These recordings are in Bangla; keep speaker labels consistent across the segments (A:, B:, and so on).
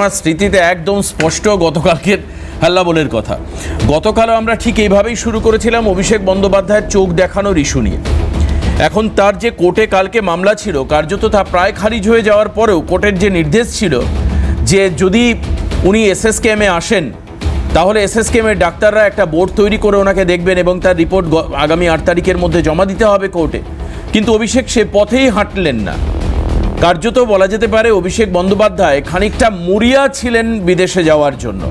A: ওনার স্মৃতিতে একদম স্পষ্ট গতকালকের হাল্লাবোলের কথা। গতকালও আমরা ঠিক এইভাবেই শুরু করেছিলাম অভিষেক বন্দ্যোপাধ্যায়ের চোখ দেখানোর ইস্যু নিয়ে। এখন তার যে কোর্টে কালকে মামলা ছিল, কার্যত তা প্রায় খারিজ হয়ে যাওয়ার পরেও কোর্টের যে নির্দেশ ছিল যে যদি উনি এসএসকেএমে আসেন তাহলে এসএসকেএমের ডাক্তাররা একটা বোর্ড তৈরি করে ওনাকে দেখবেন এবং তার রিপোর্ট আগামী 8 তারিখের মধ্যে জমা দিতে হবে কোর্টে। কিন্তু অভিষেক সে পথেই হাঁটলেন না। কার্যত বলা যেতে পারে অভিষেক বন্দ্যোপাধ্যায় খানিকটা মরিয়া ছিলেন বিদেশে যাওয়ার জন্য।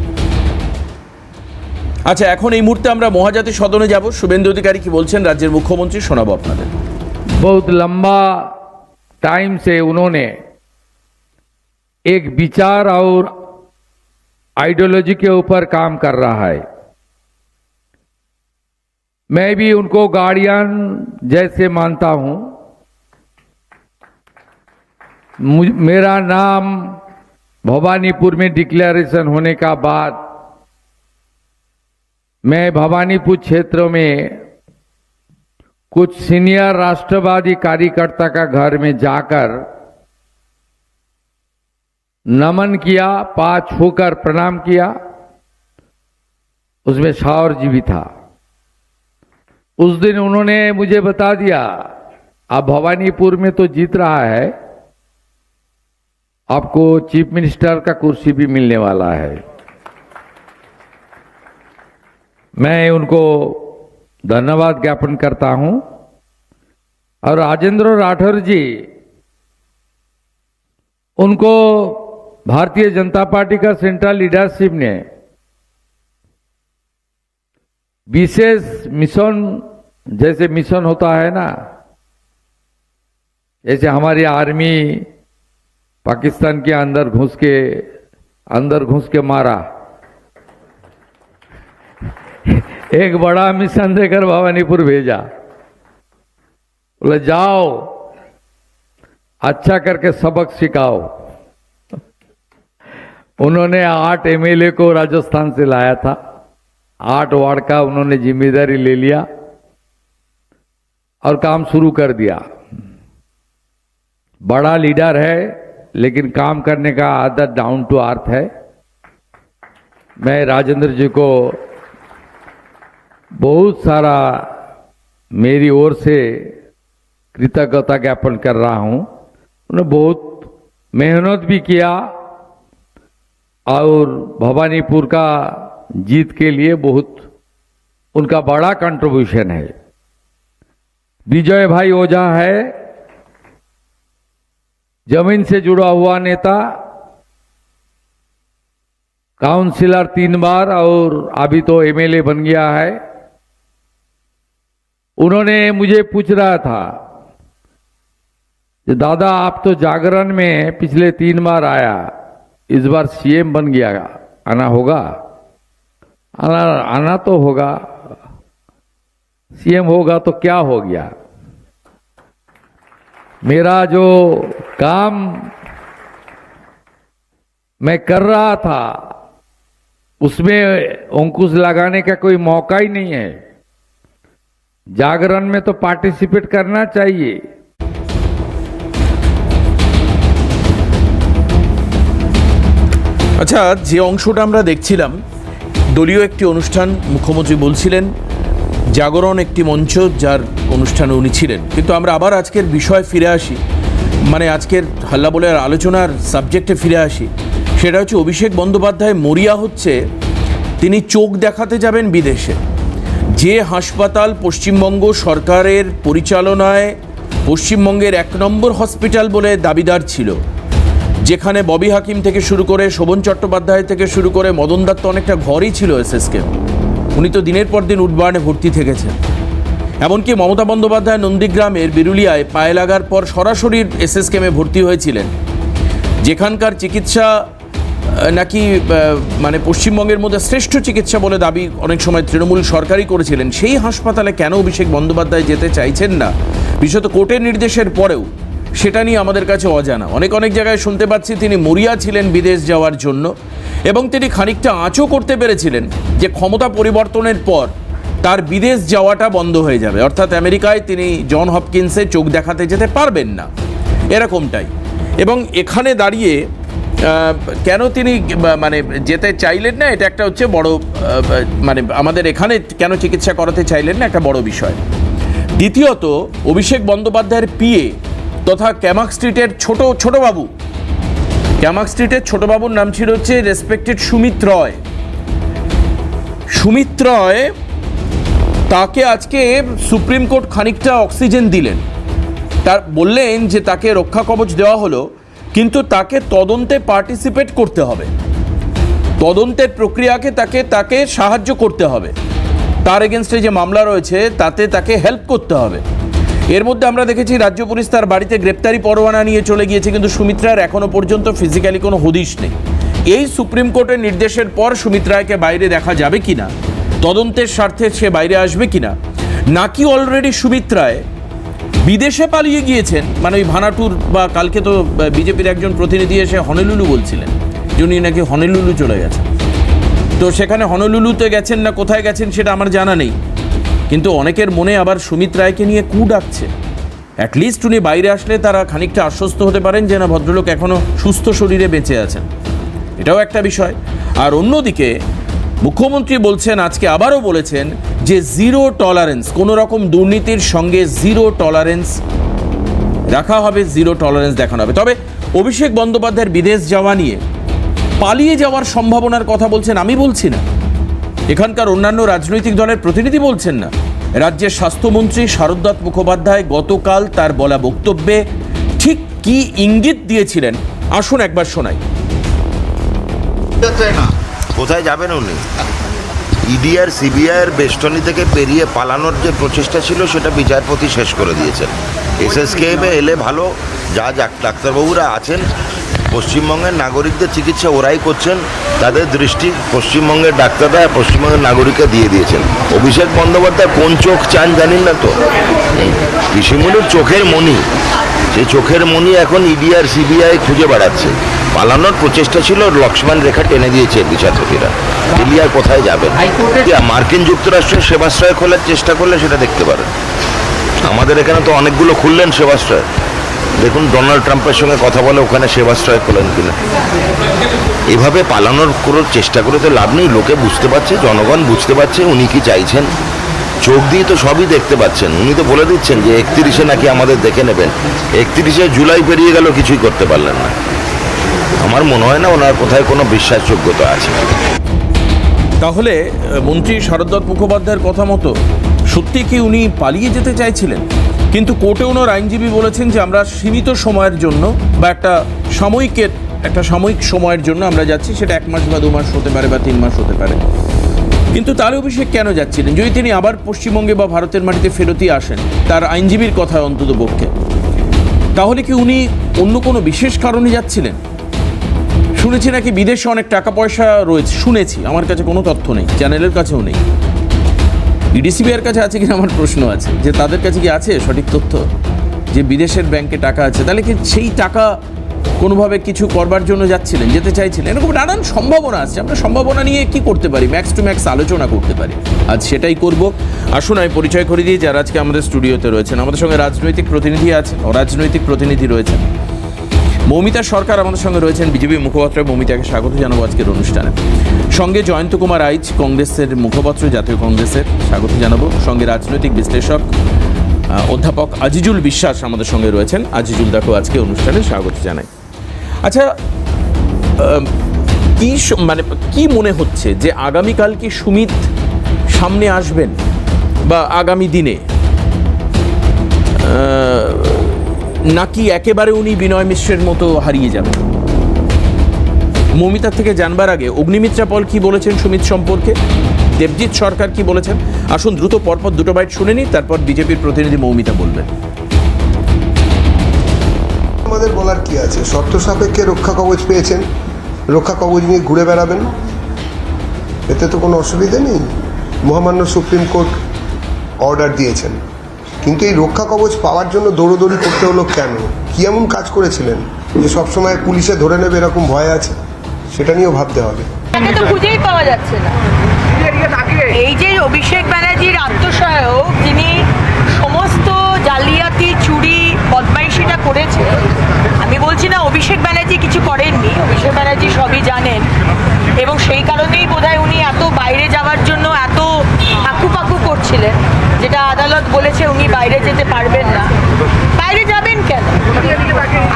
A: আচ্ছা, এখন এই মুহূর্তে আমরা মহাজাতি সদনে যাব। শুভেন্দু অধিকারী কি বলছেন রাজ্যের মুখ্যমন্ত্রী, শোনাবো আপনাদের।
B: बहुत लंबा टाइम से उन्होंने एक विचार और आइडियोलॉजी के ऊपर काम कर रहा है। मैं भी उनको गार्डियन जैसे मानता हूं। मेरा नाम भवानीपुर में डिक्लेरेशन होने का बाद मैं भवानीपुर क्षेत्र में कुछ सीनियर राष्ट्रवादी कार्यकर्ता का घर में जाकर नमन किया, पांव छूकर प्रणाम किया। उसमें शाहौर जी भी था। उस दिन उन्होंने मुझे बता दिया, आप भवानीपुर में तो जीत रहा है, आपको चीफ मिनिस्टर का कुर्सी भी मिलने वाला है। मैं उनको धन्यवाद ज्ञापन करता हूं। और राजेंद्र राठौर जी, उनको भारतीय जनता पार्टी का सेंट्रल लीडरशिप ने विशेष मिशन, जैसे मिशन होता है ना, जैसे हमारी आर्मी पाकिस्तान के अंदर घुस के मारा, एक बड़ा मिशन देकर भवानीपुर भेजा। बोले जाओ अच्छा करके सबक सिखाओ। उन्होंने 8 एमएलए को राजस्थान से लाया था। 8 वार्ड का उन्होंने जिम्मेदारी ले लिया और काम शुरू कर दिया। बड़ा लीडर है लेकिन काम करने का आदत डाउन टू अर्थ है। मैं राजेंद्र जी को बहुत सारा मेरी ओर से कृतज्ञता ज्ञापन कर रहा हूं। उन्होंने बहुत मेहनत भी किया और भवानीपुर का जीत के लिए बहुत उनका बड़ा कंट्रीब्यूशन है। विजय भाई ओझा है, जमीन से जुड़ा हुआ नेता, काउंसिलर 3 बार और अभी तो एमएलए बन गया है। उन्होंने मुझे पूछ रहा था, दादा आप तो जागरण में पिछले 3 बार आया, इस बार सीएम बन गया, आना होगा? आना तो होगा। सीएम होगा तो क्या हो गया? मेरा जो काम मैं कर रहा था उसमें अंकुश लगाने का कोई मौका ही नहीं है। जागरण में तो पार्टिसिपेट करना चाहिए।
A: আচ্ছা, যে অংশটা আমরা দেখছিলাম দলীয় একটি অনুষ্ঠান, মুখ্যমন্ত্রী বলছিলেন জাগরণ একটি মঞ্চ যার অনুষ্ঠানে উনি ছিলেন। কিন্তু আমরা আবার আজকের বিষয় ফিরে আসি, মানে আজকের হাল্লাবোলের আলোচনার সাবজেক্টে ফিরে আসি। সেটা হচ্ছে অভিষেক বন্দ্যোপাধ্যায় মরিয়া হচ্ছে তিনি চোখ দেখাতে যাবেন বিদেশে। যে হাসপাতাল পশ্চিমবঙ্গ সরকারের পরিচালনায় পশ্চিমবঙ্গের 1 নম্বর হসপিটাল বলে দাবিদার ছিল, যেখানে ববি হাকিম থেকে শুরু করে শোভন চট্টোপাধ্যায় থেকে শুরু করে মদন দত্ত অনেকটা ঘরই ছিল এসএসকে। উনি তো দিনের পর দিন উঠবাড়ে ভর্তি থেকেছেন। এমনকি মমতা বন্দ্যোপাধ্যায় নন্দীগ্রামের বিরুলিয়ায় পায়ে লাগার পর সরাসরি এসএসকেমে ভর্তি হয়েছিলেন, যেখানকার চিকিৎসা নাকি মানে পশ্চিমবঙ্গের মধ্যে শ্রেষ্ঠ চিকিৎসা বলে দাবি অনেক সময় তৃণমূল সরকারই করেছিলেন। সেই হাসপাতালে কেন অভিষেক বন্দ্যোপাধ্যায় যেতে চাইছেন না, বিশেষত কোর্টের নির্দেশের পরেও, সেটা নিয়ে আমাদের কাছে অজানা। অনেক জায়গায় শুনতে পাচ্ছি তিনি মরিয়া ছিলেন বিদেশ যাওয়ার জন্য, এবং তিনি খানিকটা আঁচও করতে পেরেছিলেন যে ক্ষমতা পরিবর্তনের পর তার বিদেশ যাওয়াটা বন্ধ হয়ে যাবে, অর্থাৎ আমেরিকায় তিনি জন হপকিন্সে চোখ দেখাতে যেতে পারবেন না, এরকমটাই। এবং এখানে দাঁড়িয়ে কেন তিনি মানে যেতে চাইলেন না, এটা একটা হচ্ছে বড় মানে আমাদের এখানে কেন চিকিৎসা করাতে চাইলেন না একটা বড় বিষয়। দ্বিতীয়ত, অভিষেক বন্দ্যোপাধ্যায়ের পিএ তথা ক্যামাক স্ট্রিটের ছোটবাবু, ক্যামাক স্ট্রিটের ছোটবাবুর নাম ছিল হচ্ছে রেসপেক্টেড সুমিত রয়। সুমিত রয় তাকে আজকে সুপ্রিম কোর্ট খানিকটা অক্সিজেন দিলেন, তার বললেন যে তাকে রক্ষা কবচ দেওয়া হলো, কিন্তু তাকে তদন্তে পার্টিসিপেট করতে হবে, তদন্তের প্রক্রিয়াকে তাকে সাহায্য করতে হবে, তার এগেনস্টে যে মামলা রয়েছে তাতে তাকে হেল্প করতে হবে। এর মধ্যে আমরা দেখেছি রাজ্য পুলিশ তার বাড়িতে গ্রেপ্তারি পরোয়ানা নিয়ে চলে গিয়েছে, কিন্তু সুমিত রায়ের এখনো পর্যন্ত ফিজিক্যালি কোনো হদিশ নেই। এই সুপ্রিম কোর্টের নির্দেশের পর সুমিত রায়কে বাইরে দেখা যাবে কিনা, তদন্তের স্বার্থে সে বাইরে আসবে কিনা, নাকি অলরেডি সুমিত রায় বিদেশে পালিয়ে গিয়েছেন, মানে ওই ভানাটুর বা কালকে তো বিজেপির একজন প্রতিনিধি এসে হনেলুলু বলছিলেন যে উনি নাকি হনেলুলু চলে গেছেন, তো সেখানে হনেলুলুতে গেছেন না কোথায় গেছেন সেটা আমার জানা নেই, কিন্তু অনেকের মনে আবার সুমিত রায়কে নিয়ে কু ডাকছে। অ্যাটলিস্ট উনি বাইরে আসলে তারা খানিকটা আশ্বস্ত হতে পারেন যে না, ভদ্রলোক এখনও সুস্থ শরীরে বেঁচে আছেন, এটাও একটা বিষয়। আর অন্যদিকে মুখ্যমন্ত্রী বলছেন, আজকে আবারও বলেছেন যে জিরো টলারেন্স, কোনো রকম দুর্নীতির সঙ্গে জিরো টলারেন্স রাখা হবে, জিরো টলারেন্স দেখানো হবে। তবে অভিষেক বন্দ্যোপাধ্যায়ের বিদেশ যাওয়া নিয়ে পালিয়ে যাওয়ার সম্ভাবনার কথা বলছেন, আমি বলছি না, এখানকার অন্যান্য রাজনৈতিক দলের প্রতিনিধি বলছেন না, রাজ্যের স্বাস্থ্যমন্ত্রী শারদাত মুখোপাধ্যায় গতকাল তার বলা বক্তব্যে ঠিক কি ইঙ্গিত দিয়েছিলেন আসুন একবার শোনাই।
C: কোথায় যাবেন উনি? ইডি আর সিবিআইয়ের বেষ্টনী থেকে পেরিয়ে পালানোর যে প্রচেষ্টা ছিল সেটা বিচারপতি শেষ করে দিয়েছেন। এসএসকেএমে এলে ভালো, যা ডাক্তারবাবুরা আছেন পশ্চিমবঙ্গের নাগরিকদের চিকিৎসা ওরাই করছেন, তাদের দৃষ্টি পশ্চিমবঙ্গের ডাক্তাররা পশ্চিমবঙ্গের নাগরিককে দিয়ে দিয়েছেন। অভিষেক বন্দ্যোপাধ্যায় কোন চোখ চান জানেন না তো, ঋষিমুনির চোখের মণি, সেই চোখের মণি এখন ইডি আর সিবিআই খুঁজে বেড়াচ্ছে। পালানোর প্রচেষ্টা ছিল, লক্ষ্মণ রেখা টেনে দিয়েছে বিচারপতিরা। দিল্লি আর কোথায় যাবেন? মার্কিন যুক্তরাষ্ট্রের সেবাশ্রয় খোলার চেষ্টা করলে সেটা দেখতে পারেন। আমাদের এখানে তো অনেকগুলো খুললেন সেবাশ্রয়, দেখুন ডোনাল্ড ট্রাম্পের সঙ্গে কথা বলে ওখানে সেবাশ্রয় খোলেন কিনা। এভাবে পালানোর কোনো চেষ্টা করে তো লাভ নেই। লোকে বুঝতে পারছে, জনগণ বুঝতে পারছে উনি কি চাইছেন, চোখ দিয়ে তো সবই দেখতে পাচ্ছেন। উনি তো বলে দিচ্ছেন যে 31-এ নাকি আমাদের দেখে নেবেন, 31শে জুলাই পেরিয়ে গেল, কিছুই করতে পারলেন না। আমার মনে হয় না ওনার কোথায় কোনো বিশ্বাসযোগ্যতা আছে।
A: তাহলে মন্ত্রী শারদাত মুখোপাধ্যায়ের কথা মতো সত্যি কি উনি পালিয়ে যেতে চাইছিলেন? কিন্তু কোর্টে ওনার আইনজীবী বলেছেন যে আমরা সীমিত সময়ের জন্য বা একটা সাময়িক সময়ের জন্য আমরা যাচ্ছি, সেটা 1 মাস বা 2 মাস হতে পারে বা 3 মাস হতে পারে। কিন্তু তাহলে অভিষেক কেন যাচ্ছিলেন? যদি তিনি আবার পশ্চিমবঙ্গে বা ভারতের মাটিতে ফেরতই আসেন, তার আইনজীবীর কথায় অন্তত পক্ষে, তাহলে কি উনি অন্য কোনো বিশেষ কারণে যাচ্ছিলেন? শুনেছি নাকি বিদেশে অনেক টাকা পয়সা রয়েছে, শুনেছি, আমার কাছে কোনো তথ্য নেই, চ্যানেলের কাছেও নেই। ইডিসিবিআর কাছে আছে কিনা আমার প্রশ্ন আছে, যে তাদের কাছে কি আছে সঠিক তথ্য যে বিদেশের ব্যাংকে টাকা আছে? তাহলে কি সেই টাকা কোনোভাবে কিছু করবার জন্য যাচ্ছিলেন, যেতে চাইছিলেন? এরকম নানান সম্ভাবনা আছে, আমরা সম্ভাবনা নিয়ে কি করতে পারি, ম্যাক্স টু ম্যাক্স আলোচনা করতে পারি। আজ সেটাই করব। আসুন আমি পরিচয় করে দিই যারা আজকে আমাদের স্টুডিওতে রয়েছেন। আমাদের সঙ্গে রাজনৈতিক প্রতিনিধি আছেন, অরাজনৈতিক প্রতিনিধি রয়েছেন। মৌমিতা সরকার আমাদের সঙ্গে রয়েছেন, বিজেপি মুখপাত্র। মৌমিতাকে স্বাগত জানাবো আজকের অনুষ্ঠানে। সঙ্গে জয়ন্ত কুমার আইচ, কংগ্রেসের মুখপাত্র, জাতীয় কংগ্রেসের, স্বাগত জানাবো। সঙ্গে রাজনৈতিক বিশ্লেষক অধ্যাপক আজিজুল বিশ্বাস আমাদের সঙ্গে রয়েছেন। আজিজুল দাকেও আজকে অনুষ্ঠানে স্বাগত জানাই। আচ্ছা, কি মনে হচ্ছে যে আগামীকাল কি সুমিত সামনে আসবেন বা আগামী দিনে, নাকি একেবারে উনি বিনয় মিশ্রের মতো হারিয়ে যাবেন? মৌমিতার থেকে জানবার আগে অগ্নিমিত্রা পল কি বলেছেন সুমিত সম্পর্কে, দেবজিৎ সরকার কি বলেছেন, আসুন দ্রুত পরপর দুটো বাইট শুনে নিই, তারপর বিজেপির প্রতিনিধি মৌমিতা বলবেন।
D: আমাদের বলার কি আছে? শর্ত সাপেক্ষে রক্ষা কবচ পেয়েছেন, রক্ষা কবচ নিয়ে ঘুরে বেড়াবেন, এতে তো কোনো অসুবিধা নেই। মহামান্য সুপ্রিম কোর্ট অর্ডার দিয়েছেন, কিন্তু এই রক্ষা কবচ পাওয়ার জন্য দৌড়োদৌড়ি করতে হলো কেন? কি এমন কাজ করেছিলেন যে সবসময় পুলিশে ধরে নেবে এরকম ভয় আছে? সেটা নিয়েও ভাবতে হবে।
E: তাকে তো খুঁজেই পাওয়া যাচ্ছে না। এই যে অভিষেক ব্যানার্জির আত্মসহায়ক, যিনি সমস্ত জালিয়াতি, চুরি, বদমাইশিটা করেছে, আমি বলছি না অভিষেক ব্যানার্জি কিছু করেননি, অভিষেক ব্যানার্জি সবই জানেন এবং সেই কারণেই বোধহয় উনি এত বাইরে যাওয়ার জন্য এত হাকুপাকু করছিলেন, যেটা আদালত বলেছে উনি বাইরে যেতে পারবেন না। বাইরে যাবেন কেন?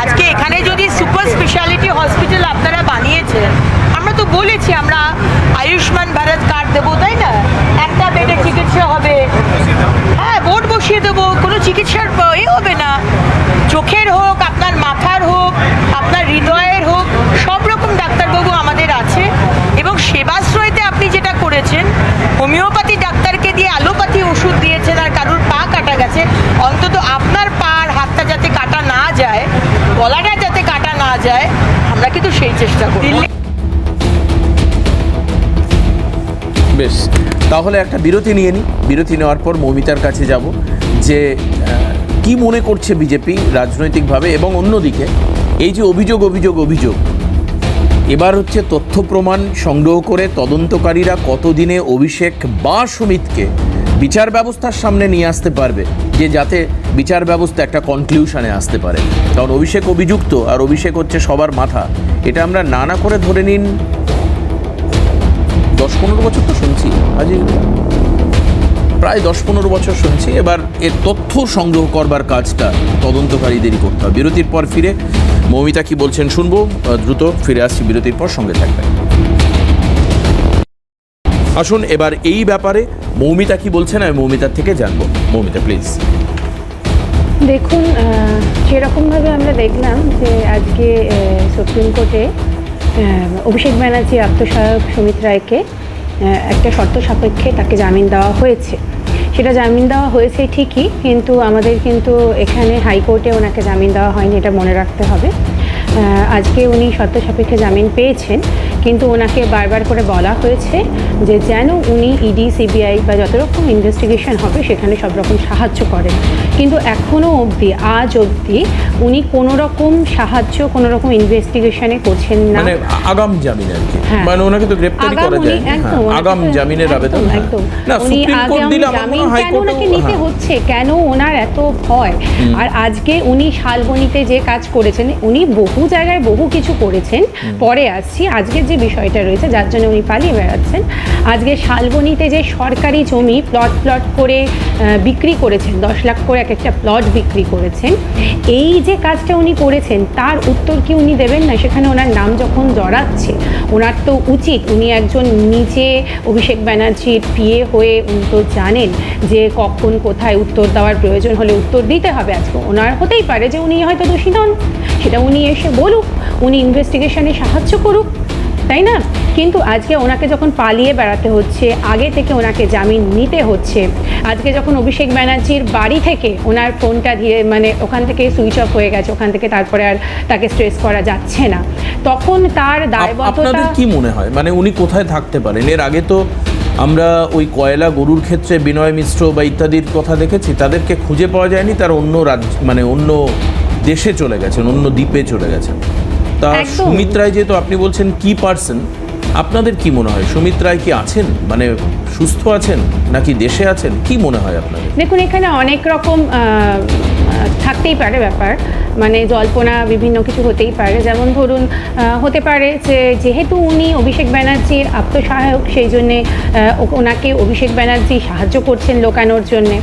E: আজকে এখানে যদি সুপার স্পেশালিটি হসপিটাল আপনারা বানিয়েছেন, আমরা তো বলেছি আমরা আয়ুষ্মান ভারত কার্ড দেবো, তাই না? একটা বেডে চিকিৎসা হবে, হ্যাঁ বোর্ড বসিয়ে দেবো, কোনো চিকিৎসার হবে না। চোখের হোক, আপনার মাথার হোক, আপনার হৃদয়ের হোক, সব রকম ডাক্তারবাবু আমাদের আছে। এবং সেবাশ্রয়তে আপনি যেটা করেছেন, হোমিওপ্যাথি ডাক্তারকে দিয়ে অ্যালোপ্যাথি ওষুধ দিয়েছেন আর কারুর পা কাটা গেছে, অন্তত আপনার পা আর হাতটা যাতে কাটা না যায়, গলাটা যাতে কাটা না যায়, আমরা কিন্তু সেই চেষ্টা করি।
A: বেশ, তাহলে একটা বিরতি নিয়ে নিই। বিরতি নেওয়ার পর মৌমিতার কাছে যাব যে কি মনে করছে বিজেপি রাজনৈতিকভাবে, এবং অন্যদিকে এই যে অভিযোগ এবার হচ্ছে তথ্য প্রমাণ সংগ্রহ করে তদন্তকারীরা কতদিনে অভিষেক বা সুমিতকে বিচার ব্যবস্থার সামনে নিয়ে আসতে পারবে, যে যাতে বিচার ব্যবস্থা একটা কনক্লিউশনে আসতে পারে। কারণ অভিষেক অভিযুক্ত আর অভিষেক হচ্ছে সবার মাথা, এটা আমরা না করে ধরে নিন 10-15 বছর তো শুনছি, আজ প্রায় 10-15 বছর শুনছি। এবার এর তথ্য সংগ্রহ করবার কাজটা তদন্তকারীদেরই করতে হবে। বিরতির পর ফিরে মৌমিতা কি বলছেন শুনবো, দ্রুত ফিরে আসছি বিরতির পর, সঙ্গে থাকবেন। আসুন এবার এই ব্যাপারে মৌমিতা কি বলছেন আমি মৌমিতার থেকে জানবো। মৌমিতা প্লিজ।
F: দেখুন, যেরকমভাবে আমরা দেখলাম যে আজকে সুপ্রিম কোর্টে অভিষেক ব্যানার্জি আত্মসহায়ক সুমিত রায়কে একটা শর্ত সাপেক্ষে তাকে জামিন দেওয়া হয়েছে। সেটা জামিন দেওয়া হয়েছে ঠিকই, কিন্তু আমাদের কিন্তু এখানে হাইকোর্টে ওনাকে জামিন দেওয়া হয়নি, এটা মনে রাখতে হবে। আজকে উনি শর্ত সাপেক্ষে জামিন পেয়েছেন, কিন্তু ওনাকে বারবার করে বলা হয়েছে যে যেন উনি ইডি সিবিআই বা যত রকম ইনভেস্টিগেশন হবে সেখানে সব রকম সাহায্য করেন। কিন্তু এখনও অবধি, আজ অবধি উনি কোনো রকম সাহায্য, কোনো রকম ইনভেস্টিগেশনে করছেন না।
A: মানে আগাম জামিন আর কি,
F: হ্যাঁ,
A: মানে ওনাকে তো গ্রেফতারি করা যায় না, আগাম জামিনের আবেদন।
F: একদম
A: না,
F: উনি
A: সুপ্রিম কোর্ট দিলে
F: জামিন
A: আমার
F: কেন ওনাকে নিতে হচ্ছে, কেন ওনার এত ভয়? আর আজকে উনি শালবনীতে যে কাজ করেছেন, উনি বহু জায়গায় বহু কিছু করেছেন, পরে আসছি। আজকের যে বিষয়টা রয়েছে যার জন্য উনি পালিয়ে বেড়াচ্ছেন, আজকে শালবনীতে যে সরকারি জমি প্লট করে বিক্রি করেছেন, 10 লাখ করে এক একটা প্লট বিক্রি করেছেন, এই যে কাজটা উনি করেছেন তার উত্তর কি উনি দেবেন না? সেখানে ওনার নাম যখন জড়াচ্ছে, ওনার তো উচিত, উনি একজন নিজে অভিষেক ব্যানার্জির পিএ হয়ে উনি তো জানেন যে কখন কোথায় উত্তর দেওয়ার প্রয়োজন হলে উত্তর দিতে হবে। আজকে ওনার হতেই পারে যে উনি হয়তো দোষী নন, সেটা উনি এসে বলুক, উনি ইনভেস্টিগেশনে সাহায্য করুক, তাই না? কিন্তু আজকে ওনাকে যখন পালিয়ে বেড়াতে হচ্ছে, আগে থেকে ওনাকে জামিন নিতে হচ্ছে, আজকে যখন অভিষেক ব্যানার্জির বাড়ি থেকে ওনার ফোনটা ধীরে মানে ওখান থেকে সুইচ অফ হয়ে গেছে, ওখান থেকে তারপরে আর তাকে স্ট্রেস করা যাচ্ছে না, তখন তার দায়বদ্ধতা।
A: আপনাদের কি মনে হয়, মানে উনি কোথায় থাকতে পারেন? এর আগে তো আমরা ওই কয়লা গরুর ক্ষেত্রে বিনয় মিশ্র বা ইত্যাদির কথা দেখেছি, তাদেরকে খুঁজে পাওয়া যায়নি, তার অন্য রাজ্য মানে অন্য দেশে চলে গেছেন, অন্য দ্বীপে চলে গেছেন। তা সুমিত রায় যেহেতু আপনি বলছেন কি পারসন, আপনাদের কি মনে হয় সুমিত রায় কি আছেন, মানে সুস্থ আছেন নাকি দেশে আছেন, কি মনে হয় আপনাদের?
F: দেখুন, এখানে অনেক রকম থাকতেই পারে ব্যাপার, মানে জল্পনা বিভিন্ন কিছু হতেই পারে। যেমন ধরুন, হতে পারে যে যেহেতু উনি অভিষেক ব্যানার্জির আত্মসহায়ক, সেই জন্যে ওনাকে অভিষেক ব্যানার্জি সাহায্য করছেন লোকানোর জন্যে,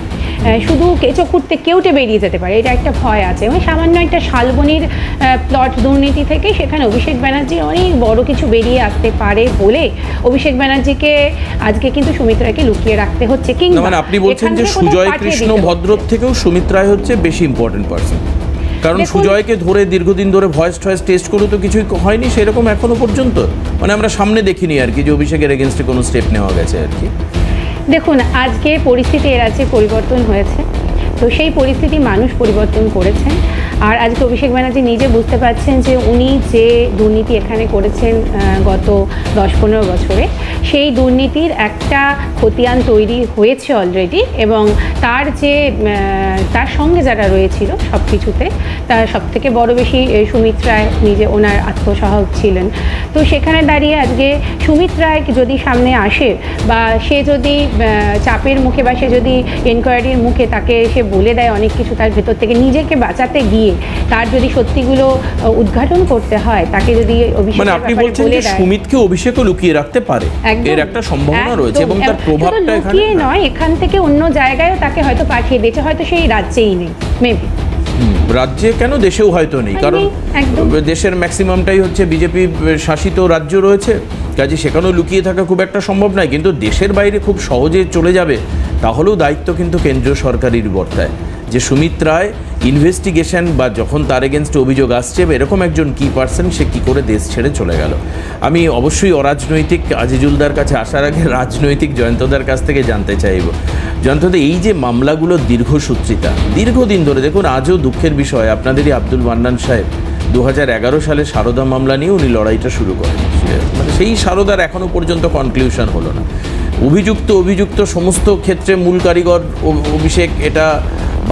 F: শুধু কেঁচো খুঁড়তে কেউটে বেরিয়ে যেতে পারে, এটা একটা ভয় আছে। এবং সামান্য একটা শালবনির প্লট দুর্নীতি থেকে সেখানে অভিষেক ব্যানার্জির অনেক বড় কিছু বেরিয়ে আসতে পারে বলে অভিষেক ব্যানার্জিকে আজকে কিন্তু সুমিত রায়কে লুকিয়ে রাখতে হচ্ছে। কিংবা
A: মানে আপনি বলছেন যে সুজয় কৃষ্ণ ভদ্রর থেকেও সুমিত রায় হচ্ছে বেশি ইম্পর্টেন্ট পারসন, কারণ সুজয়কে ধরে দীর্ঘদিন ধরে ভয়েস টেস্ট করে তো কিছুই হয়নি সেরকম এখনো পর্যন্ত, মানে আমরা সামনে দেখিনি আর কি যে অভিষেকের এগেনস্টে কোনো স্টেপ নেওয়া গেছে আর কি।
F: দেখুন, আজকে পরিস্থিতি এর আছে পরিবর্তন হয়েছে, তো সেই পরিস্থিতি মানুষ পরিবর্তন করেছেন। আর আজকে অভিষেক ব্যানার্জি নিজে বুঝতে পারছেন যে উনি যে দুর্নীতি এখানে করেছেন গত 10-15 বছরে, সেই দুর্নীতির একটা খতিয়ান তৈরি হয়েছে অলরেডি, এবং তার যে তার সঙ্গে যারা রয়েছিল সব কিছুতে, তার সবথেকে বড় বেশি সুমিত রায় নিজে ওনার আত্মসহায়ক ছিলেন। তো সেখানে দাঁড়িয়ে আজকে সুমিত রায় যদি সামনে আসে, বা সে যদি চাপের মুখে বা সে যদি এনকোয়ারির মুখে তাকে সে বলে দেয় অনেক কিছু, তার ভেতর থেকে নিজেকে বাঁচাতে গিয়ে গিয়ে তার যদি সত্যিগুলো উদ্ঘাটন করতে হয়, তাকে যদি
A: মানে আপনি বলছেন যে সুমিতকে অভিষেকও লুকিয়ে রাখতে পারে, এর একটা সম্ভাবনা রয়েছে এবং তার প্রভাবটা এখানে
F: নয়, এখান থেকে অন্য জায়গায় তাকে হয়তো পাঠিয়ে দিয়েছে, হয়তো সেই রাজ্যেই নেই, মেবি
A: রাজ্যে কেন দেশেও হয়তো নেই, কারণ দেশের ম্যাক্সিমামটাই হচ্ছে বিজেপি শাসিত রাজ্য রয়েছে, কাজে সেখানেও লুকিয়ে থাকা খুব একটা সম্ভব নয়। কিন্তু দেশের বাইরে খুব সহজে চলে যাবে, তাহলেও দায়িত্ব কিন্তু কেন্দ্রীয় সরকারের বর্তায় যে সুমিত রায় ইনভেস্টিগেশন বা যখন তার এগেনস্টে অভিযোগ আসছে এরকম একজন কি পার্সন সে কী করে দেশ ছেড়ে চলে গেল। আমি অবশ্যই অরাজনৈতিক আজিজুলদার কাছে আসার আগে রাজনৈতিক জয়ন্তদার কাছ থেকে জানতে চাইব, জয়ন্তদা এই যে মামলাগুলোর দীর্ঘসূত্রিতা, দীর্ঘদিন ধরে দেখুন, আজও দুঃখের বিষয় আপনাদেরই আব্দুল মান্নান সাহেব 2011 সালে সারদা মামলা নিয়ে উনি লড়াইটা শুরু করেন, মানে সেই সারদার এখনও পর্যন্ত কনক্লুশন হলো না। অভিযুক্ত সমস্ত ক্ষেত্রে মূল কারিগর অভিষেক, এটা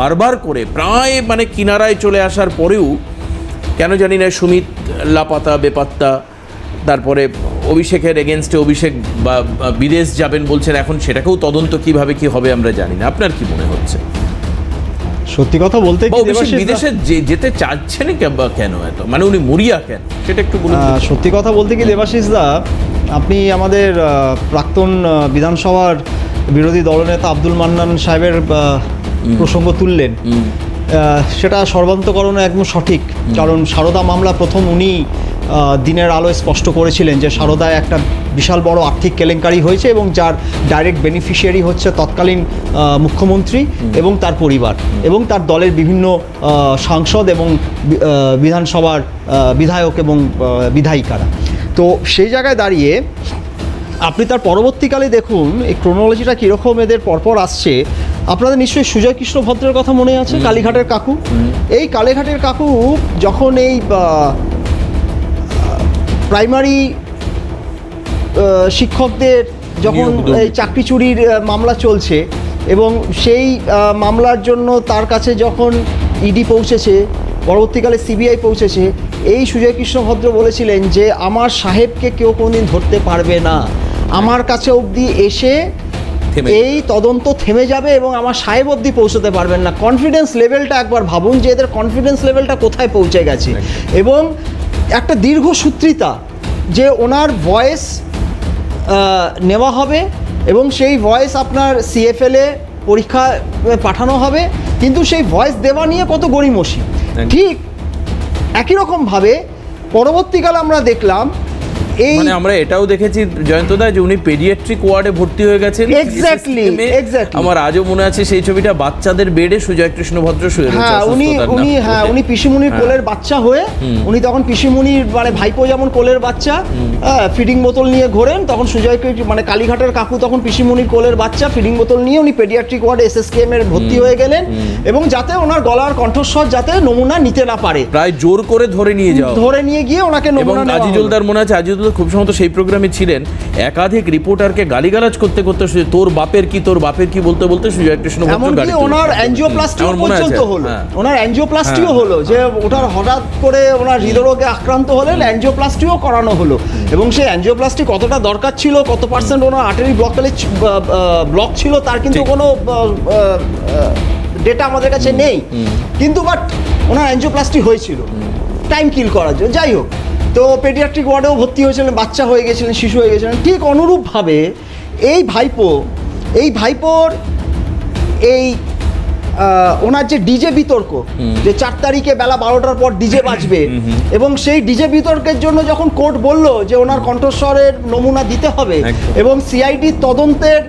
A: বারবার করে প্রায় মানে কিনারায় চলে আসার পরেও কেন জানি না সুমিত লাপাতা বেপাত্তা, তারপরে অভিষেকের এগেনস্টে অভিষেক বা বিদেশ যাবেন বলছেন, এখন সেটাকেও তদন্ত কিভাবে কি হবে আমরা জানি না। আপনার কি মনে হচ্ছে?
G: সত্যি কথা বলতে কি দেবাশিস
A: বিদেশে যেতে চাচ্ছেন কেন এত, মানে উনি মরিয়া কেন সেটা একটু বলুন।
G: সত্যি কথা বলতে কি দেবাশিস দা, আপনি আমাদের প্রাক্তন বিধানসভার বিরোধী দলনেতা আব্দুল মান্নান সাহেবের প্রসঙ্গ তুললেন, সেটা সর্বান্তকরণে একদম সঠিক। কারণ সারদা মামলা প্রথম উনি দিনের আলোয় স্পষ্ট করেছিলেন যে সারদায় একটা বিশাল বড় আর্থিক কেলেঙ্কারি হয়েছে এবং যার ডাইরেক্ট বেনিফিশিয়ারি হচ্ছে তৎকালীন মুখ্যমন্ত্রী এবং তার পরিবার এবং তার দলের বিভিন্ন সাংসদ এবং বিধানসভার বিধায়ক এবং বিধায়িকারা। তো সেই জায়গায় দাঁড়িয়ে আপনি তার পরবর্তীকালে দেখুন এই ক্রোনোলজিটা কীরকম এদের পরপর আসছে। আপনাদের নিশ্চয়ই সুজয় কৃষ্ণ ভদ্রের কথা মনে আছে, কালীঘাটের কাকু। এই কালীঘাটের কাকু যখন এই প্রাইমারি শিক্ষকদের যখন এই চাকরি চুরির মামলা চলছে এবং সেই মামলার জন্য তার কাছে যখন ইডি পৌঁছেছে, পরবর্তীকালে সিবিআই পৌঁছেছে, এই সুজয় কৃষ্ণ ভদ্র বলেছিলেন যে আমার সাহেবকে কেউ কোনোদিন ধরতে পারবে না, আমার কাছে অবধি এসে এই তদন্ত থেমে যাবে এবং আমার সাহেব অবধি পৌঁছতে পারবেন না। কনফিডেন্স লেভেলটা একবার ভাবুন যে এদের কনফিডেন্স লেভেলটা কোথায় পৌঁছে গেছে। এবং একটা দীর্ঘসূত্রিতা যে ওনার ভয়েস নেওয়া হবে এবং সেই ভয়েস আপনার সিএফএলে পরীক্ষা পাঠানো হবে, কিন্তু সেই ভয়েস দেওয়া নিয়ে কত গড়িমসি। ঠিক একই রকমভাবে পরবর্তীকালে আমরা দেখলাম
A: মানে আমরা এটাও দেখেছি জয়ন্তদা যে উনি পেডিয়াট্রিক ওয়ার্ডে ভর্তি হয়ে গেছেন।
G: এক্স্যাক্টলি
A: আমার আজও মনে আছে সেই ছবিটা, বাচ্চাদের বেডে সুজয় কৃষ্ণ ভদ্র শুয়ে রয়েছে।
G: উনি পিসিমুনির কোলের বাচ্চা হয়ে, উনি তখন পিসিমুনির মানে ভাইপো যেমন কোলের বাচ্চা ফিডিং বোতল নিয়ে ঘোরেন, তখন সুজয় মানে কালীঘাটের কাকু তখন পিসিমুনির কোলের বাচ্চা ফিডিং বোতল নিয়ে উনি পেডিয়াট্রিক ওয়ার্ডে এসএসকেএম এর ভর্তি হয়ে গেলেন এবং যাতে ওনার গলার কণ্ঠস্বর যাতে নমুনা নিতে না পারে,
A: প্রায় জোর করে ধরে নিয়ে
G: গিয়ে ওনাকে নমুনা নেওয়া।
A: আজিজুলদার মনে আছে, আজিজুলদার খুব সম্ভবত সেই প্রোগ্রামে ছিলেন, একাধিক রিপোর্টারকে গালিগালাজ করতে তোর বাপের কি বলতে সুজয় কৃষ্ণ ভদ্র
G: ওনার অ্যাঞ্জিওপ্লাস্টিও পর্যন্ত হলো, ওনার অ্যাঞ্জিওপ্লাস্টিও হলো, যে ওটার হঠাৎ করে ওনার হৃদরোগে আক্রান্ত হলেন, অ্যাঞ্জিওপ্লাস্টিও করানো হলো এবং সেই অ্যাঞ্জিওপ্লাস্টি কতটা দরকার ছিল, কত পার্সেন্ট ওনার আর্টারি ব্লক ছিল তার কিন্তু কোনো ডেটা আমাদের কাছে নেই, কিন্তু বাট ওনার অ্যাঞ্জিওপ্লাস্টি হয়েছিল টাইম কিল করার জন্য। যাই হোক, তো পেডিয়াট্রিক ওয়ার্ডেও ভর্তি হয়েছিলেন, বাচ্চা হয়ে গেছিলেন, শিশু হয়ে গেছিলেন। ঠিক অনুরূপভাবে এই ভাইপোর এই ওনার যে ডিজে বিতর্ক, যে 4 তারিখে বেলা 12টার পর ডিজে বাজবে এবং সেই ডিজে বিতর্কের জন্য যখন কোর্ট বলল যে ওনার কণ্ঠস্বরের নমুনা দিতে হবে এবং সিআইডি তদন্তের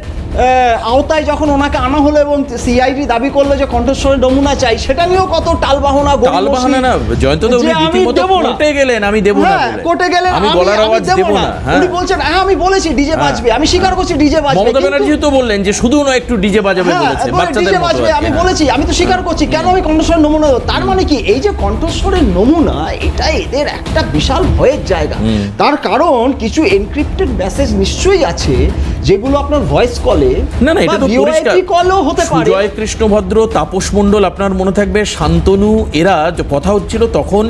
G: আওতায় যখন ওনাকে আনা হলো এবং সিআইডি দাবি করলো যে কণ্ঠস্বরের নমুনা চাই, সেটা নিয়েও কত টালবাহানা
A: না জয়ন্তদা, উনি রীতিমতো কোর্টে গেলেন, আমি দেব না বলে।
G: কোর্টে গেলেন, আমি গলার আওয়াজ দেব না, উনি বলছেন হ্যাঁ আমি বলেছি ডিজে বাজবে, আমি স্বীকার করছি ডিজে বাজবে।
A: মমতা ব্যানার্জি তো বললেন যে শুধু না একটু ডিজে বাজাবে বলেছে, বাচ্চাদের মতো বাজবে,
G: আমি বলেছি, আমি তো স্বীকার করছি, কেন আমি কণ্ঠস্বরের নমুনা দেব? তার মানে কি এই যে কণ্ঠস্বরের নমুনা, এটা এদের একটা বিশাল ভয়ের জায়গা। তার কারণ কিছু এনক্রিপ্টেড মেসেজ নিশ্চয়ই আছে যেগুলো আপনার ভয়েস কলে
A: না এটা তো পরিষ্কার
G: কলও হতে পারে।
A: সুজয় কৃষ্ণ ভদ্র, তাপস মণ্ডল, আপনার মনে থাকবে শান্তনু, এরা কথা হচ্ছিল তখন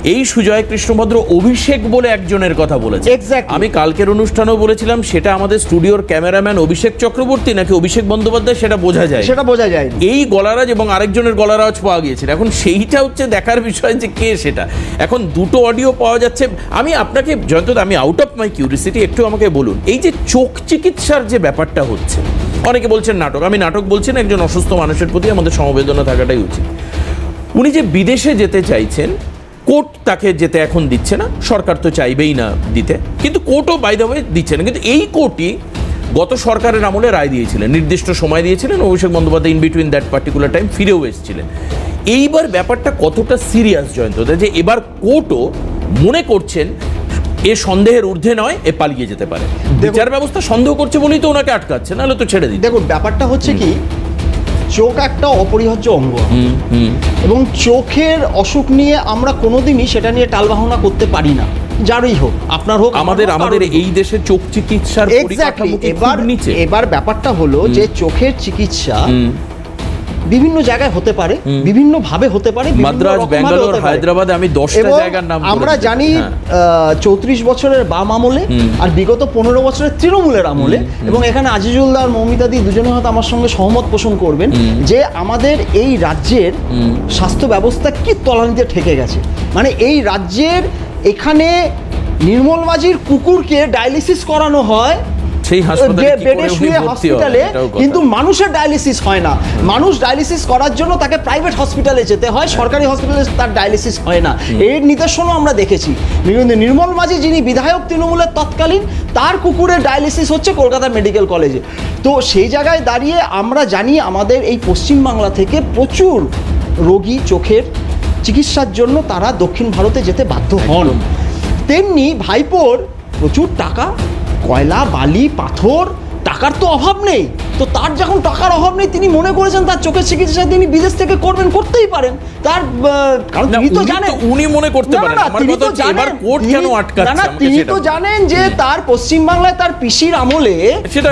A: এই সুজয় কৃষ্ণভদ্র অভিষেক বলে একজনের কথা বলেছে।
G: Exactly.
A: আমি কালকের অনুষ্ঠানেও বলেছিলাম সেটা আমাদের স্টুডিওর ক্যামেরাম্যান অভিষেক চক্রবর্তী নাকি অভিষেক বন্দ্যোপাধ্যায় সেটা বোঝা যায়।
G: সেটা বোঝা যায়।
A: এই গলারাজ এবং আরেকজনের গলারাজ পাওয়া গিয়েছিল। এখন সেইটা হচ্ছে দেখার বিষয় যে কে সেটা। এখন দুটো অডিও পাওয়া যাচ্ছে। আমি আপনাকে জয়ন্ত, আমি আউট অফ মাই কিউরিসিটি একটু আমাকে বলুন, এই যে চোখ চিকিৎসার যে ব্যাপারটা হচ্ছে, অনেকে বলছেন নাটক, আমি নাটক বলছি না, একজন অসুস্থ মানুষের প্রতি আমাদের সমবেদনা থাকাটাই উচিত। উনি যে বিদেশে যেতে চাইছেন, কোর্ট তাকে যেতে এখন দিচ্ছে না, সরকার তো চাইবেই না দিতে, কিন্তু কোর্টও বাই দ্য ওয়ে দিচ্ছে না। কিন্তু এই কোর্টই গত সরকারের আমলে রায় দিয়েছিলেন, নির্দিষ্ট সময় দিয়েছিলেন, Abhishek Bandyopadhyay in between that particular time ফিরেও এসেছিলেন। এইবার ব্যাপারটা কতটা সিরিয়াস জয়ন্ত, যে এবার কোর্টও মনে করছেন এ সন্দেহের ঊর্ধ্বে নয়, এ পালিয়ে যেতে পারে, বিচার ব্যবস্থা সন্দেহ করছে বলেই তো ওনাকে আটকাচ্ছে, নাহলে তো ছেড়ে দিই।
G: দেখুন ব্যাপারটা হচ্ছে কি, চোখ একটা অপরিহার্য অঙ্গ, এবং চোখের অসুখ নিয়ে আমরা কোনোদিনই সেটা নিয়ে টালবাহনা করতে পারি না, যারই হোক, আপনার হোক,
A: আমাদের এই দেশে চোখ চিকিৎসার পরিকাঠামো কি খুব নিচে।
G: এবার ব্যাপারটা হলো যে চোখের চিকিৎসা বিভিন্ন জায়গায় হতে পারে, বিভিন্ন ভাবে হতে পারে,
A: মাদ্রাজ, ব্যাঙ্গালোর, হায়দ্রাবাদে আমি 10টা জায়গার নাম
G: আমরা জানি। 34 বছরের বাম আমলে আর বিগত 15 বছরের তৃণমূলের আমলে, এবং এখানে আজিজুল্লাহ আর মৌমিতাদি দুজনে হয়তো আমার সঙ্গে সহমত পোষণ করবেন যে আমাদের এই রাজ্যের স্বাস্থ্য ব্যবস্থা কি তলানিতে ঠেকে গেছে। মানে এই রাজ্যের এখানে নির্মল মাঝির কুকুরকে ডায়ালিসিস করানো হয়
A: সেই
G: হসপিটালে, কিন্তু মানুষের ডায়ালিসিস হয় না। মানুষ ডায়ালিসিস করার জন্য তাকে প্রাইভেট হসপিটালে যেতে হয়, সরকারি হসপিটালে তার ডায়ালিসিস হয় না। এর নিদর্শনও আমরা দেখেছি। নির্মল মাঝি যিনি বিধায়ক তৃণমূলের তৎকালীন, তার কুকুরের ডায়ালিসিস হচ্ছে কলকাতা মেডিকেল কলেজে। তো সেই জায়গায় দাঁড়িয়ে আমরা জানি আমাদের এই পশ্চিমবাংলা থেকে প্রচুর রোগী চোখের চিকিৎসার জন্য তারা দক্ষিণ ভারতে যেতে বাধ্য হন। তেমনি ভাইপোর প্রচুর টাকা, কয়লা, বালি, পাথর, টাকার তো অভাব নেই। তো তার যখন টাকার অভাব নেই, তিনি মনে করেছেন তার চোখের চিকিৎসা তিনি বিদেশ থেকে করবেন, করতেই পারেন। তার কারণ তিনি তো জানেন,
A: উনি মনে করতে পারেন,
G: তিনি তো জানেন, তিনি তো জানেন যে তার পশ্চিমবাংলায় তার পিসির আমলে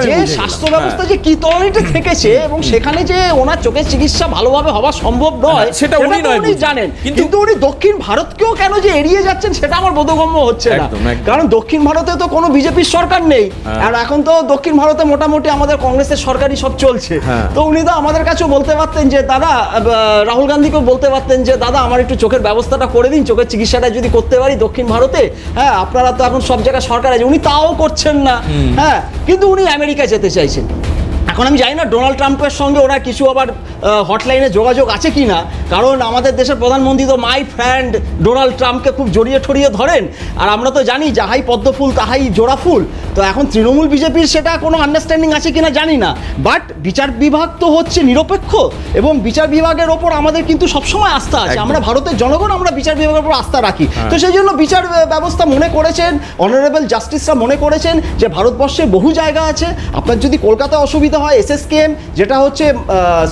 G: যে স্বাস্থ্য ব্যবস্থা যে কি তলানিতে থেকেছে, এবং সেখানে যে ওনার চোখের চিকিৎসা ভালোভাবে হওয়া সম্ভব নয়,
A: সেটা উনি
G: জানেন। কিন্তু উনি দক্ষিণ ভারতকেও কেন যে এড়িয়ে যাচ্ছেন সেটা আমার বোধগম্য হচ্ছে না। কারণ দক্ষিণ ভারতে তো কোনো বিজেপির সরকার নেই, আর এখন তো দক্ষিণ ভারতে মোটামুটি আমাদের কংগ্রেসের সরকারি সব চলছে। তো উনি তো আমাদের কাছেও বলতে পারতেন যে দাদা, রাহুল গান্ধীকেও বলতে পারতেন যে দাদা আমার একটু চোখের ব্যবস্থাটা করে দিন, চোখের চিকিৎসাটা যদি করতে পারি দক্ষিণ ভারতে। হ্যাঁ, আপনারা তো এখন সব জায়গায় সরকার আছে, উনি তাও করছেন না। হ্যাঁ, কিন্তু উনি আমেরিকায় যেতে চাইছেন। এখন আমি জানি না ডোনাল্ড ট্রাম্পের সঙ্গে ওনার কিছু আবার হটলাইনে যোগাযোগ আছে কি না, কারণ আমাদের দেশের প্রধানমন্ত্রী তো মাই ফ্রেন্ড ডোনাল্ড ট্রাম্পকে খুব জড়িয়ে ঠড়িয়ে ধরেন, আর আমরা তো জানি যাহাই পদ্মফুল তাহাই জোড়া ফুল। তো এখন তৃণমূল বিজেপির সেটা কোনো আন্ডারস্ট্যান্ডিং আছে কিনা জানি না, বাট বিচার বিভাগ তো হচ্ছে নিরপেক্ষ, এবং বিচার বিভাগের ওপর আমাদের কিন্তু সবসময় আস্থা আছে। আমরা ভারতের জনগণ, আমরা বিচার বিভাগের উপর আস্থা রাখি। তো সেই জন্য বিচার ব্যবস্থা মনে করেছেন, অনারেবল জাস্টিসরা মনে করেছেন যে ভারতবর্ষে বহু জায়গা আছে, আপনার যদি কলকাতায় অসুবিধা হয়, SSKM যেটা হচ্ছে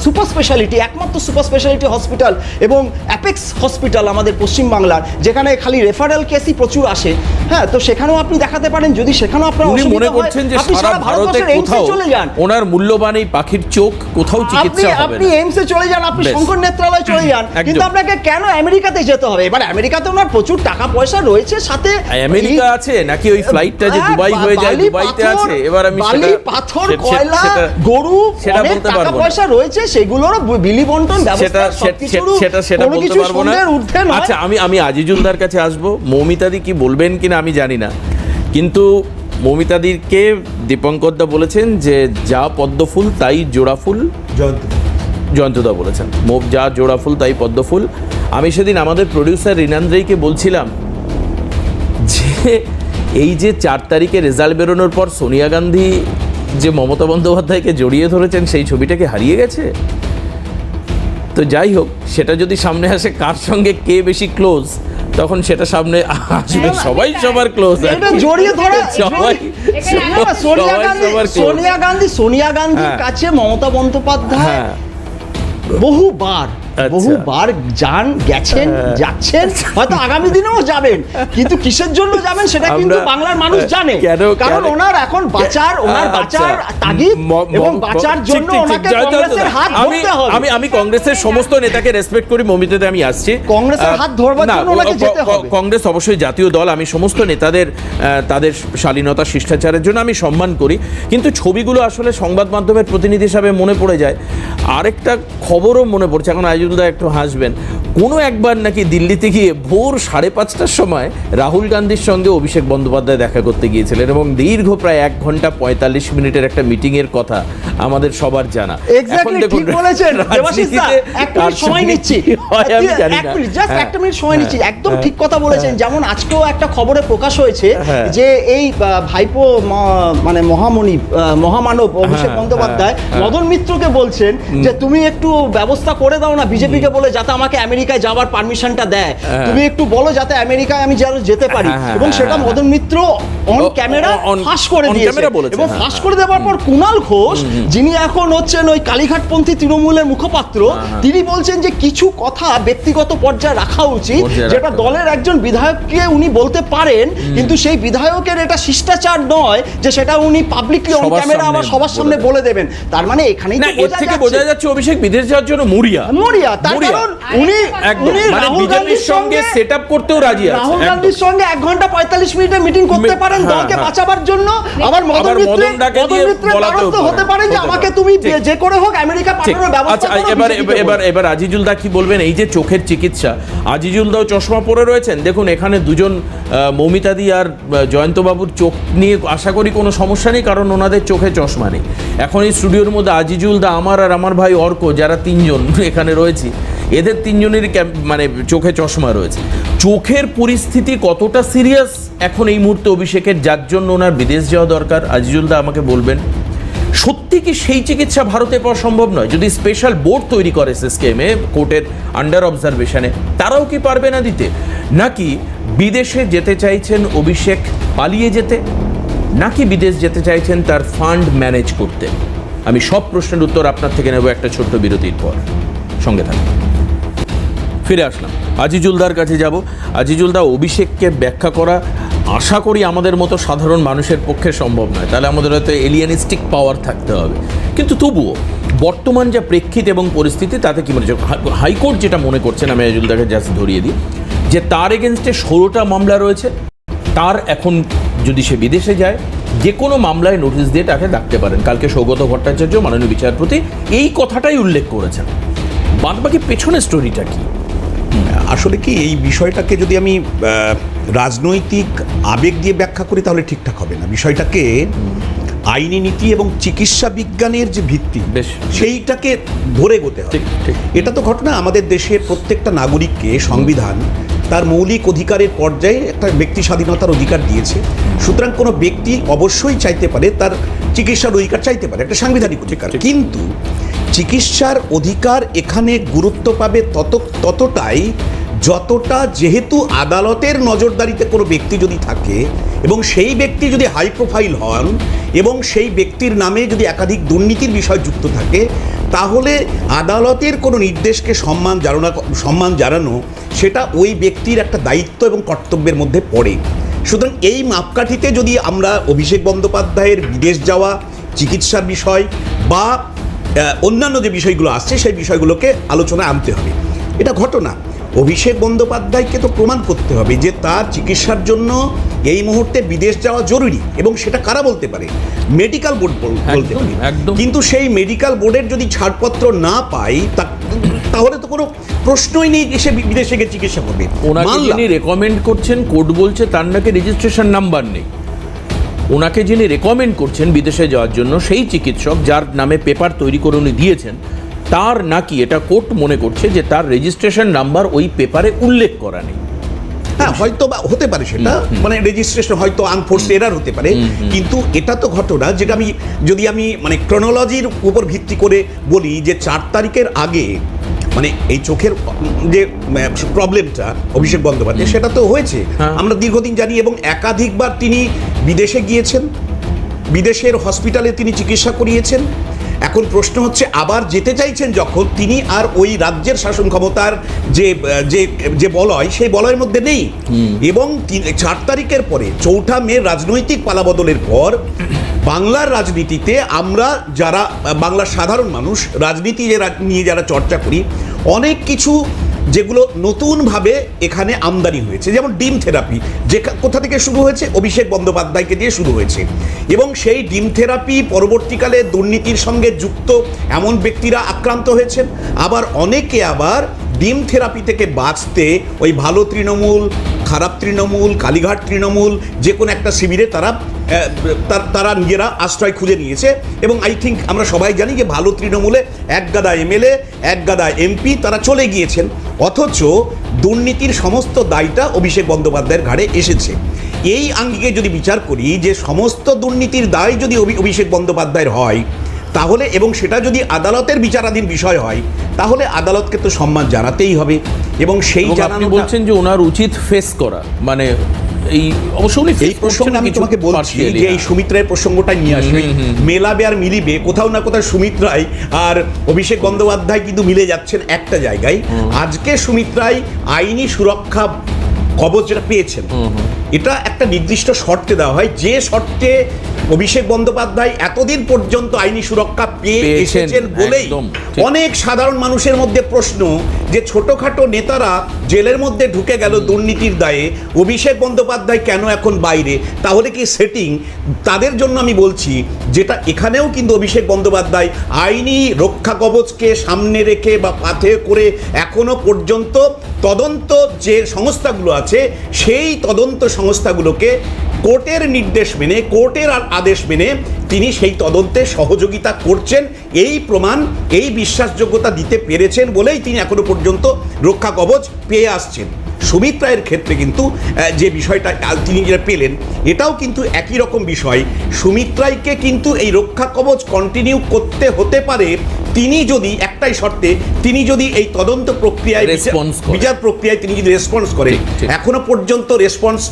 G: সুপার স্পেশালিটি, একমাত্র সুপার স্পেশালিটি হসপিটাল, এবং অ্যাপেক্স হসপিটাল আমাদের পশ্চিমবাংলার, যেখানে খালি রেফারেল কেসই প্রচুর আসে। হ্যাঁ, তো সেখানেও আপনি দেখাতে পারেন, যদি সেখানেও আপনার
A: মনে করছেন যে সারা ভারতে কোথাও
G: চলে যান,
A: ওনার মূল্যবান এই পাখির চোখ কোথাও চিকিৎসা হবে না,
G: আপনি এইমসে চলে যান, আপনি শঙ্কর নেত্রালয় চলে যান, কিন্তু আপনাকে কেন আমেরিকাতে যেতে হবে? এবার আমেরিকাতে ওনার প্রচুর টাকা পয়সা রয়েছে, সাথে
A: আমেরিকা আছে নাকি ওই ফ্লাইটটা যে দুবাই হয়ে যায়, দুবাইতে আছে। এবার আমি
G: বালি, পাথর, কয়লা, গরু, অনেক টাকা পয়সা রয়েছে, সেগুলোর বিলি বন্টন ব্যবস্থা
A: সেটা বলতে পারবো না। আচ্ছা, আমি আজিজুলদার কাছে আসবো। মৌমিতাদি কি বলবেন কিনা আমি জানি না, কিন্তু মৌমিতাদিকে দীপঙ্করদা বলেছেন যে যা পদ্মফুল তাই জোড়া ফুল, জয়ন্তদা বলেছেন যা জোড়া ফুল তাই পদ্মফুল। আমি সেদিন আমাদের প্রডিউসার রিনান্দ্রেইকে বলছিলাম যে এই যে 4 তারিখে রেজাল্ট বেরোনোর পর সোনিয়া গান্ধী যে মমতা বন্দ্যোপাধ্যায়কে জড়িয়ে ধরেছেন, সেই ছবিটাকে হারিয়ে গেছে। তো যাই হোক, সেটা যদি সামনে আসে কার সঙ্গে কে বেশি ক্লোজ, তখন সেটা সামনে আসবে। সবাই সবার ক্লোজ,
G: জড়িয়ে ধরে সোনিয়া গান্ধীর কাছে মমতা বন্দ্যোপাধ্যায় বহুবার বহুবার গেছেন, যাচ্ছেন, হয়তো আগামী দিনেও যাবেন, কিন্তু কিসের জন্য যাবেন সেটা কিন্তু বাংলার মানুষ জানে। কারণ ওনার এখন ওনার বাঁচার তাগিদ এবং বাঁচার জন্য ওনাকে কংগ্রেসের হাত ধরতে হবে।
A: আমি কংগ্রেসের সমস্ত নেতাকে রেসপেক্ট করি, মমিতাতে আমি আসছি,
G: কংগ্রেসের হাত ধরবার জন্য ওনাকে যেতে হবে।
A: কংগ্রেস অবশ্যই জাতীয় দল, আমি সমস্ত নেতাদের তাদের শালীনতা শিষ্টাচারের জন্য আমি সম্মান করি, কিন্তু ছবিগুলো আসলে সংবাদ মাধ্যমের প্রতিনিধি হিসাবে মনে পড়ে যায়। আরেকটা খবরও মনে পড়ছে, এখন আইজুলদা একটু হাসবেন, কোনো একবার নাকি দিল্লিতে গিয়ে ভোর 5:30টার সময় রাহুল গান্ধীর সঙ্গে অভিষেক বন্দ্যোপাধ্যায় দেখা করতে গিয়েছিলেন এবং দীর্ঘ প্রায় 1 ঘন্টা 45 মিনিটের একটা মিটিং এর কথা আমাদের সবার জানা।
G: এক্স্যাক্টলি ঠিক বলেছেন দেবাশিস দা, এক মিনিট সময় নিচ্ছি, একটা মিনিট সময় নিচ্ছি, একদম ঠিক কথা বলেছেন। যেমন আজকেও একটা খবরে প্রকাশ হয়েছে যে এই ভাইপো মানে মহামানব অভিষেক বন্দ্যোপাধ্যায় মদন মিত্রকে বলছেন যে তুমি একটু ব্যবস্থা করে দাও না বিজেপিকে বলে, যাতে আমাকে আমেরিকায় যাওয়ার পারমিশনটা দেয়, তুমি একটু বলো যাতে আমেরিকায় আমি যেতে পারি। এবং সেটা মদন মিত্র অন ক্যামেরা ফাঁস করে দিয়েছে। এবং ফাঁস করে দেওয়ার পর কুণাল ঘোষ, যিনি এখন হচ্ছেন ওই কালীঘাটপন্থী তৃণমূলের মুখপাত্র, তিনি বলছেন যে কিছু কথা ব্যক্তিগত পর্যায়ে রাখা উচিত, যেটা দলের একজন বিধায়ককে উনি বলতে পারেন, কিন্তু সেই বিধায়কের এটা শিষ্টাচার নয় যে সেটা উনি পাবলিকলি অন ক্যামেরা আবার সবার সামনে বলে দেবেন। তার মানে এখানেই তো
A: বোঝা যাচ্ছে অভিষেক বিদেশ যাওয়ার জন্য মরিয়া। তার কারণ উনি রাহুল গান্ধীর সঙ্গে সেটআপ করতেও রাজি আছেন,
G: রাহুল গান্ধীর সঙ্গে 1 ঘন্টা 45 মিনিটের মিটিং করতে পারেন দলকে বাঁচাবার জন্য। আবার মদন মিত্রের দ্বারস্থ হতে পারেন যে আমাকে তুমি যে করে হোক আমেরিকা পাঠানোর ব্যবস্থা করো।
A: এবার আজিজুল দা কি বলবেন এই যে চোখের চিকিৎসা? আজিজুল দাও চশমা পরে রয়েছেন, দেখুন এখানে দুজন মৌমিতাদি আর জয়ন্ত বাবুর চোখ নিয়ে আশা করি কোনো সমস্যা নেই, কারণ ওনাদের চোখে চশমা নেই। এখন এই স্টুডিওর মধ্যে আজিজুল দা, আমার আর আমার ভাই অর্ক, যারা 3 জন এখানে রয়েছি, এদের 3 জনেরই মানে চোখে চশমা রয়েছে। চোখের পরিস্থিতি কতটা সিরিয়াস এখন এই মুহূর্তে অভিষেকের, যার জন্য ওনার বিদেশ যাওয়া দরকার? আজিজুল দা আমাকে বলবেন, সত্যি কি সেই চিকিৎসা ভারতে পাওয়া সম্ভব নয়? যদি স্পেশাল বোর্ড তৈরি করে এসএসকেএমে কোর্টের আন্ডার অবজারভেশনে, তারাও কি পারবে না দিতে? নাকি বিদেশে যেতে চাইছেন অভিষেক পালিয়ে যেতে, নাকি বিদেশ যেতে চাইছেন তার ফান্ড ম্যানেজ করতে? আমি সব প্রশ্নের উত্তর আপনার থেকে নেব একটা ছোট্ট বিরতির পর, সঙ্গে থাকুন। ফিরে আসলাম, আজিজুলদার কাছে যাব। আজিজুলদা, অভিষেককে ব্যাখ্যা করা আশা করি আমাদের মতো সাধারণ মানুষের পক্ষে সম্ভব নয়, তাহলে আমাদের হয়তো এলিয়ানিস্টিক পাওয়ার থাকতে হবে, কিন্তু তবুও বর্তমান যা প্রেক্ষিত এবং পরিস্থিতি তাতে কি মনে হচ্ছে? হাইকোর্ট যেটা মনে করছেন, আমি আজিজুলদাকে জাস্ট ধরিয়ে দিই, যে তার এগেনস্টে 16টা মামলা রয়েছে, তার এখন যদি সে বিদেশে যায় যে কোনো মামলায় নোটিশ দিয়ে তাকে ডাকতে পারেন। কালকে সৌগত ভট্টাচার্য মাননীয় বিচারপতি এই কথাটাই উল্লেখ করেছেন। বাদবাকি পেছনের স্টোরিটা কি?
H: আসলে কি এই বিষয়টাকে যদি আমি রাজনৈতিক আবেগ দিয়ে ব্যাখ্যা করি তাহলে ঠিকঠাক হবে না। বিষয়টাকে আইনি নীতি এবং চিকিৎসা বিজ্ঞানের যে ভিত্তি সেইটাকে ধরে এগোতে হবে। এটা তো ঘটনা, আমাদের দেশের প্রত্যেকটা নাগরিককে সংবিধান তার মৌলিক অধিকারের পর্যায়ে একটা ব্যক্তি স্বাধীনতার অধিকার দিয়েছে। সুতরাং কোনো ব্যক্তি অবশ্যই চাইতে পারে, তার চিকিৎসার অধিকার চাইতে পারে, একটা সাংবিধানিক অধিকার। কিন্তু চিকিৎসার অধিকার এখানে গুরুত্ব পাবে ততটাই যতটা যেহেতু আদালতের নজরদারিতে কোনো ব্যক্তি যদি থাকে এবং সেই ব্যক্তি যদি হাই প্রোফাইল হন এবং সেই ব্যক্তির নামে যদি একাধিক দুর্নীতির বিষয় যুক্ত থাকে, তাহলে আদালতের কোনো নির্দেশকে সম্মান জানানো সেটা ওই ব্যক্তির একটা দায়িত্ব এবং কর্তব্যের মধ্যে পড়ে। সুতরাং এই মাপকাঠিতে যদি আমরা অভিষেক বন্দ্যোপাধ্যায়ের বিদেশ যাওয়া, চিকিৎসার বিষয় বা অন্যান্য যে বিষয়গুলো আসছে সেই বিষয়গুলোকে আলোচনায় আনতে হবে। এটা ঘটনা, অভিষেক বন্দ্যোপাধ্যায়কে তো প্রমাণ করতে হবে যে তার চিকিৎসার জন্য এই মুহূর্তে বিদেশ যাওয়া জরুরি, এবং সেটা কারা বলতে পারে? মেডিকেল বোর্ড বলতে পারে। কিন্তু সেই মেডিকেল বোর্ডের যদি ছাড়পত্র না পাই তাহলে তো কোনো প্রশ্নই নেই এসে বিদেশে গিয়ে চিকিৎসা করবে।
A: ওনাকে যিনি রেকমেন্ড করছেন, কোর্ট বলছে তার নাকি রেজিস্ট্রেশন নাম্বার নেই। ওনাকে যিনি রেকমেন্ড করছেন বিদেশে যাওয়ার জন্য, সেই চিকিৎসক যার নামে পেপার তৈরি করে উনি দিয়েছেন, তার নাকি এটা কোর্ট মনে করছে যে তার রেজিস্ট্রেশন নাম্বার ওই পেপারে উল্লেখ করা নেই।
H: হ্যাঁ, হয়তো বা হতে পারে, সেটা মানে রেজিস্ট্রেশন হয়তো আনফোর্সড এরার হতে পারে, কিন্তু এটা তো ঘটনা যেটা যদি আমি মানে ক্রনোলজির উপর ভিত্তি করে বলি যে 4 তারিখের আগে মানে এই চোখের যে প্রবলেমটা অভিষেক বন্দ্যোপাধ্যায় সেটা তো হয়েছে, আমরা দীর্ঘদিন জানি, এবং একাধিকবার তিনি বিদেশে গিয়েছেন, বিদেশের হসপিটালে তিনি চিকিৎসা করিয়েছেন, এখন প্রশ্ন হচ্ছে আবার যেতে চাইছেন যখন, তিনি আর ওই রাজ্যের শাসন ক্ষমতার যে যে যে বলয়, সেই বলয়ের মধ্যে নেই। এবং 4 তারিখের পরে 4 মে রাজনৈতিক পালাবদলের পর বাংলার রাজনীতিতে আমরা যারা বাংলার সাধারণ মানুষ রাজনীতি নিয়ে যারা চর্চা করি, অনেক কিছু যেগুলো নতুনভাবে এখানে আমদানি হয়েছে, যেমন ডিম থেরাপি, যে কোথা থেকে শুরু হয়েছে, অভিষেক বন্দ্যোপাধ্যায়কে দিয়ে শুরু হয়েছে। এবং সেই ডিম থেরাপি পরবর্তীকালে দুর্নীতির সঙ্গে যুক্ত এমন ব্যক্তিরা আক্রান্ত হয়েছেন, আবার অনেকে আবার ডিম থেরাপি থেকে বাঁচতে ওই ভালো তৃণমূল, খারাপ তৃণমূল, কালীঘাট তৃণমূল, যে কোনো একটা শিবিরে তারা নিজেরা আশ্রয় খুঁজে নিয়েছে। এবং আই থিঙ্ক আমরা সবাই জানি যে ভালো তৃণমূলে এক গাদা এমএলএ, এক গাদা এমপি তারা চলে গিয়েছেন, অথচ দুর্নীতির সমস্ত দায়টা অভিষেক বন্দ্যোপাধ্যায়ের ঘাড়ে এসেছে। এই আঙ্গিকে যদি বিচার করি যে সমস্ত দুর্নীতির দায় যদি অভিষেক বন্দ্যোপাধ্যায়ের হয়, তাহলে এবং সেটা যদি আদালতের বিচারাধীন বিষয় হয়, তাহলে আদালতকে তো সম্মান জানাতেই হবে। এবং সেই
A: আপনি বলছেন যে ওনার উচিত ফেস করা, মানে এই অবশ্য
H: এই প্রসঙ্গে আমি তোমাকে বলছি যে এই সুমিত্রার প্রসঙ্গটা নিয়ে আসবে, মেলাবে আর মিলিবে, কোথাও না কোথাও সুমিত্রাই আর অভিষেক বন্দ্যোপাধ্যায় কিন্তু মিলে যাচ্ছেন একটা জায়গায়। আজকে সুমিত্রাই আইনি সুরক্ষা কবচ যেটা পেয়েছেন, এটা একটা নির্দিষ্ট শর্তে দেওয়া হয়, যে শর্তে অভিষেক বন্দ্যোপাধ্যায় এতদিন পর্যন্ত আইনি সুরক্ষা পেয়ে এসেছেন বলেই অনেক সাধারণ মানুষের মধ্যে প্রশ্ন যে ছোটখাটো নেতারা জেলের মধ্যে ঢুকে গেল দুর্নীতির দায়ে, অভিষেক বন্দ্যোপাধ্যায় কেন এখন বাইরে, তাহলে কি সেটিং? তাদের জন্য আমি বলছি যেটা এখানেও কিন্তু অভিষেক বন্দ্যোপাধ্যায় আইনি রক্ষা কবচকে সামনে রেখে বা পাথে করে এখনো পর্যন্ত তদন্ত যে সংস্থাগুলো আছে, সেই তদন্ত সংস্থাগুলোকে কোর্টের নির্দেশ মেনে, কোর্টের আদেশ মেনে তিনি সেই তদন্তে সহযোগিতা করছেন। এই প্রমাণ, এই বিশ্বাসযোগ্যতা দিতে পেরেছেন বলেই তিনি এখনো পর্যন্ত রক্ষা কবচ পেয়ে আসছেন। সুমিত রায়ের ক্ষেত্রে কিন্তু যে বিষয়টা তিনি যেটা পেলেন, এটাও কিন্তু একই রকম বিষয়। সুমিত রায়কে কিন্তু এই রক্ষা কবচ কন্টিনিউ করতে হতে পারে, তিনি যদি একটাই শর্তে, তিনি যদি এই তদন্ত প্রক্রিয়ায়, বিচার প্রক্রিয়ায় তিনি যদি রেসপন্স করেন। এখনো পর্যন্ত রেসপন্স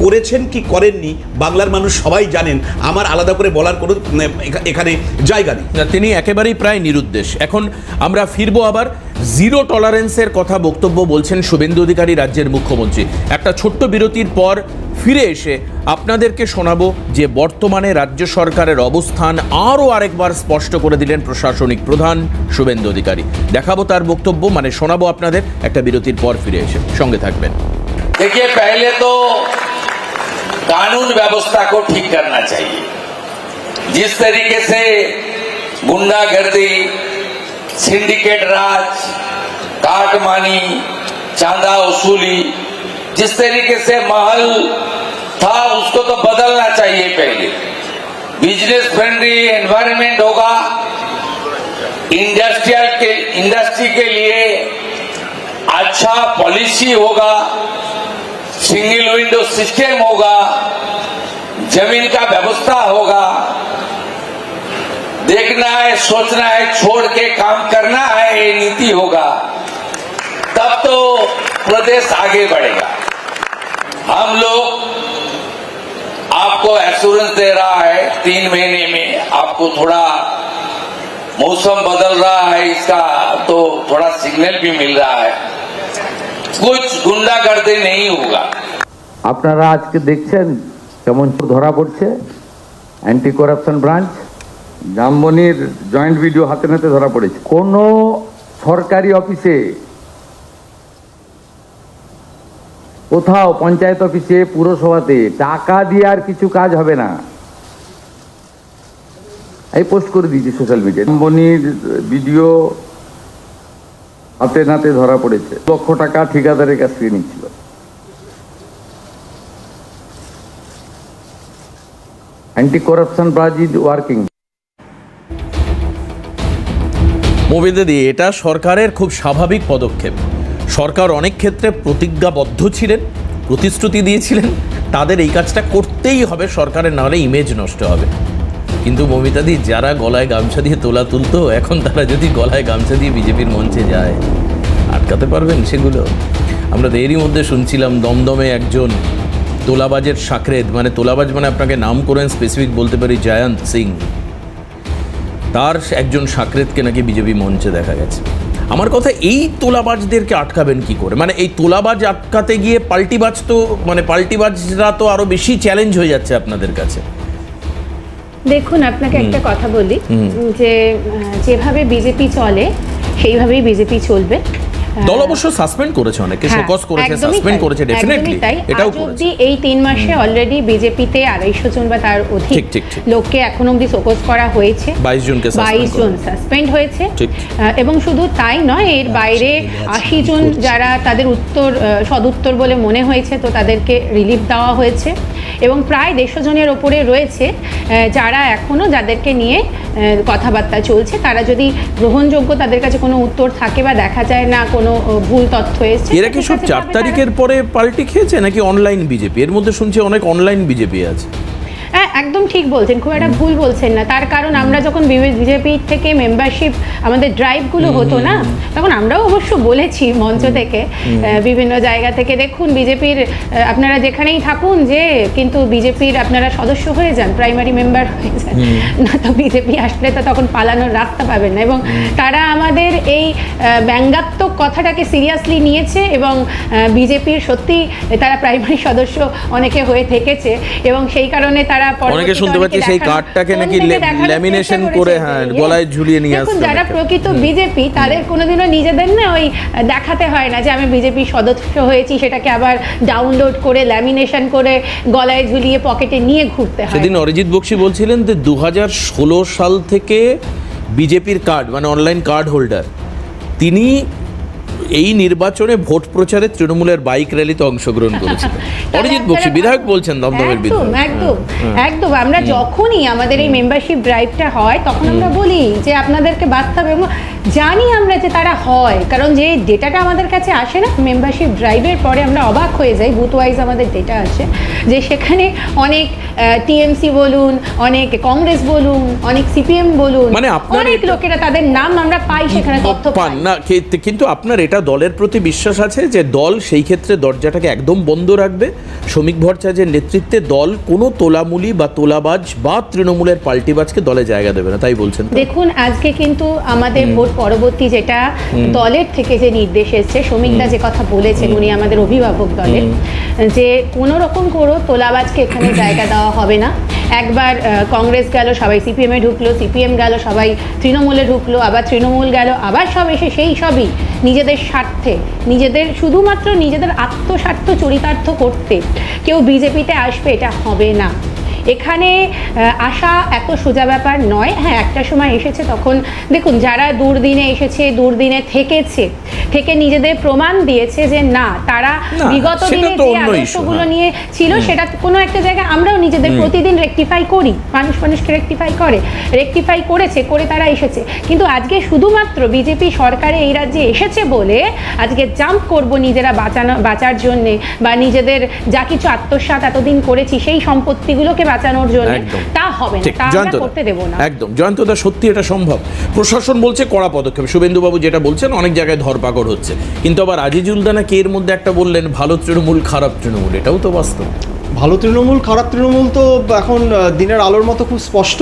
H: করেছেন কি করেননি বাংলার মানুষ সবাই জানেন, আমার আলাদা করে বলার কোনো এখানে জায়গা নেই।
A: তিনি একেবারেই প্রায় নিরুদ্দেশ। এখন আমরা ফিরবো আবার জিরো টলারেন্সের কথা বক্তব্য বলছেন শুভেন্দু অধিকারী, রাজ্যের মুখ্যমন্ত্রী। একটা ছোট্ট বিরতির পর ফিরে এসে আপনাদেরকে শোনাবো যে বর্তমানে রাজ্য সরকারের অবস্থান আরও আরেকবার স্পষ্ট করে দিলেন প্রশাসনিক প্রধান শুভেন্দু অধিকারী। দেখাবো তার বক্তব্য, মানে শোনাবো আপনাদের একটা বিরতির পর ফিরে এসে। সঙ্গে থাকবেন।
I: देखिए, पहले तो कानून व्यवस्था को ठीक करना चाहिए। जिस तरीके से गुंडागर्दी, सिंडिकेट राज, काटमानी, चांदा वसूली, जिस तरीके से माहौल था उसको तो बदलना चाहिए। पहले बिजनेस फ्रेंडली एनवायरनमेंट होगा, इंडस्ट्री के लिए अच्छा पॉलिसी होगा, सिंगल विंडो सिस्टम होगा, जमीन का व्यवस्था होगा। देखना है, सोचना है, छोड़ के काम करना है, ये नीति होगा, तब तो प्रदेश आगे बढ़ेगा। हम लोग आपको एश्योरेंस दे रहा है 3 महीने में आपको थोड़ा मौसम बदल रहा है, इसका तो थोड़ा सिग्नल भी मिल रहा है, कुछ गुंडागर्दी नहीं होगा।
B: আপনারা আজকে দেখছেন কেমন ধরা পড়ছে অ্যান্টি করাপশন ব্রাঞ্চ, জামবনির জয়েন্ট ভিডিও হাতে নাতে ধরা পড়েছে। কোন সরকারি অফিসে, কোথাও পঞ্চায়েত অফিসে, পুরসভাতে টাকা দিয়ে আর কিছু কাজ হবে না। এই পোস্ট করে দিয়েছি সোশ্যাল মিডিয়ায়, জামবনির ভিডিও হাতে নাতে ধরা পড়েছে। লক্ষ টাকা ঠিকাদারের কাছ থেকে নিচ্ছিল। Anti corruption branch is working.
A: মোবিদি, এটা সরকারের খুব স্বাভাবিক পদক্ষেপ। সরকার অনেক ক্ষেত্রে প্রতিজ্ঞাবদ্ধ ছিলেন, প্রতিশ্রুতি দিয়েছিলেন, তাদের এই কাজটা করতেই হবে সরকারের, নাহলে ইমেজ নষ্ট হবে। কিন্তু মমিতাদি, যারা গলায় গামছা দিয়ে তোলা তুলতো, এখন তারা যদি গলায় গামছা দিয়ে বিজেপির মঞ্চে যায়, আটকাতে পারবেন সেগুলো? আমরা তো এরই মধ্যে শুনছিলাম দমদমে একজন তোলাবাজের সাকরেদ, মানে তোলাবাজ মানে আপনাকে নাম করেন স্পেসিফিক বলতে পারি জয়ন্ত সিং, তার একজন সাকরেতকে নাকি বিজেপি মঞ্চে দেখা গেছে। আমার কথা, এই তোলাবাজদেরকে আটকাবেন কি করে? মানে এই তোলাবাজ আটকাতে গিয়ে পাল্টিবাজ তো, মানে পাল্টিবাজরা তো আরো বেশি চ্যালেঞ্জ হয়ে যাচ্ছে আপনাদের কাছে।
F: দেখুন, আপনাকে একটা কথা বলি, যে যেভাবে বিজেপি চলে সেইভাবেই বিজেপি চলবে।
A: দল অবশ্য সাসপেন্ড করেছে, অনেকে শোকজ করেছে,
F: একদমই
A: সাসপেন্ড
F: তাই,
A: করেছে, ডেফিনেটলি
F: একদমই তাই।
A: এটাও
F: আজ
A: করেছে।
F: অবধি এই 3 মাসে অলরেডি বিজেপিতে 250 জন বা তার অধিক
A: ঠিক।
F: লোককে এখন অবধি শোকজ করা হয়েছে।
A: 22 জনকে
F: 22 জন সাসপেন্ড হয়েছে।
A: ঠিক।
F: এবং শুধু তাই নয়, এর বাইরে 80 জন যারা তাদের সদুত্তর বলে মনে হয়েছে, তো তাদেরকে রিলিফ দেওয়া হয়েছে। এবং প্রায় 150 জনের ওপরে রয়েছে যারা এখনো, যাদেরকে নিয়ে কথাবার্তা চলছে। তারা যদি গ্রহণযোগ্য তাদের কাছে কোনো উত্তর থাকে বা দেখা যায় না কোনো ভুল তথ্য এসেছে,
A: এরা কি সব 4 তারিখের পরে পাল্টি খেয়েছে নাকি অনলাইন বিজেপি? এর মধ্যে শুনছি অনেক অনলাইন বিজেপি আছে।
F: হ্যাঁ, একদম ঠিক বলছেন, খুব একটা ভুল বলছেন না। তার কারণ আমরা যখন বিজেপি থেকে মেম্বারশিপ আমাদের ড্রাইভগুলো হতো না, তখন আমরাও অবশ্য বলেছি মঞ্চ থেকে, বিভিন্ন জায়গা থেকে, দেখুন বিজেপির আপনারা যেখানেই থাকুন, যে কিন্তু বিজেপির আপনারা সদস্য হয়ে যান, প্রাইমারি মেম্বার হয়ে যান, না তো বিজেপি আসলে তো তখন পালানোর রাস্তা পাবেন না। এবং তারা আমাদের এই ব্যঙ্গাত্মক কথাটাকে সিরিয়াসলি নিয়েছে এবং বিজেপির সত্যি তারা প্রাইমারি সদস্য অনেকে হয়ে থেকেছে, এবং সেই কারণে তারা
A: অনেকে শুনতে পাচ্ছি সেই কার্ডটাকে নাকি ল্যামিনেশন করে গলায় ঝুলিয়ে নিয়ে আসছে।
F: যারা প্রকৃত বিজেপি, তাদের কোনোদিনও নিজেদের না ওই দেখাতে হয় না যে আমি বিজেপি সদস্য হয়েছি, সেটাকে আবার ডাউনলোড করে ল্যামিনেশন করে গলায় ঝুলিয়ে পকেটে নিয়ে ঘুরতে হয়।
A: সেদিন অরিজিৎ বক্সী বলছিলেন যে 2016 সাল থেকে বিজেপির কার্ড, মানে অনলাইন কার্ড হোল্ডার, তিনি এই নির্বাচনে ভোট প্রচারে তৃণমূলের বাইক র্যালিতে অংশগ্রহণ করেছিলেন। অরিজিৎ বক্সী বিধায়ক বলছেন, দমদমের বিধায়ক।
F: একদম আমরা যখনই আমাদের এই মেম্বারশিপ ড্রাইভটা হয়, তখন আমরা বলি যে আপনাদেরকে বাঁচতে হবে, এবং জানি আমরা যে তারা হয়, কারণ যে ডেটাটা আমাদের কাছে আসে না মেম্বারশিপ ড্রাইভের পরে, আমরা অবাক হয়ে যাই। বুথ ওয়াইজ আমাদের ডেটা আসে যে সেখানে অনেক টিএমসি বলুন, অনেক কংগ্রেস বলুন, অনেক সিপিএম বলুন,
A: মানে
F: অনেক লোকেরা, তাদের নাম আমরা পাই, সেখানে তথ্য
A: পান
F: পাই
A: না। কিন্তু আপনার এটা দলের প্রতি বিশ্বাস আছে যে দল সেই ক্ষেত্রে দরজাটাকে একদম বন্ধ রাখবে? শ্রমিক ভট্টাচার্যের নেতৃত্বে দল কোনো তোলামুলি বা তোলাবাজ বা তৃণমূলের পাল্টিবাজকে দলে জায়গা দেবে না, তাই বলছেন?
F: দেখুন, আজকে কিন্তু আমাদের ভোট পরবর্তী যেটা দলের থেকে যে নির্দেশ এসছে, শ্রমিকদা যে কথা বলেছেন, উনি আমাদের অভিভাবক দলের, যে কোনো রকম করে তোলাবাজকে এখানে জায়গা দেওয়া হবে না। একবার কংগ্রেস গেল, সবাই সিপিএমে ঢুকলো, সিপিএম গেল, সবাই তৃণমূলে ঢুকলো, আবার তৃণমূল গেল, আবার সব এসে সেই সবই নিজেদের স্বার্থে, নিজেদের শুধুমাত্র নিজেদের আত্মস্বার্থ চরিতার্থ করতে কেউ বিজেপিতে আসবে, এটা হবে না। এখানে আসা এত সোজা ব্যাপার নয়। হ্যাঁ, একটা সময় এসেছে, তখন দেখুন যারা দুর্দিনে এসেছে, দুর্দিনে থেকে নিজেদের প্রমাণ দিয়েছে যে না, তারা বিগত দিনে যে আদর্শগুলো নিয়ে ছিল, সেটা কোনো একটা জায়গায় আমরাও নিজেদের প্রতিদিন রেকটিফাই করি, মানুষকে রেকটিফাই করে তারা এসেছে। কিন্তু আজকে শুধুমাত্র বিজেপি সরকারে এই রাজ্যে এসেছে বলে আজকে জাম্প করব নিজেরা বাঁচার জন্যে, বা নিজেদের যা কিছু আত্মসাৎ এতদিন করেছি সেই সম্পত্তিগুলোকে বাঁচানোর জন্য, তা হবে না, তা আমরা করতে দেব না।
A: একদম জয়ন্তদা, সত্যি এটা সম্ভব? প্রশাসন বলছে কড়া পদক্ষেপ, শুভেন্দুবাবু যেটা বলছেন, অনেক জায়গায় ধরপাকড় হচ্ছে, কিন্তু আবার আজিজুল দা নাকি এর মধ্যে একটা বললেন ভালো তৃণমূল খারাপ তৃণমূল, এটাও তো বাস্তব।
G: ভালো তৃণমূল খারাপ তৃণমূল তো এখন দিনের আলোর মতো খুব স্পষ্ট।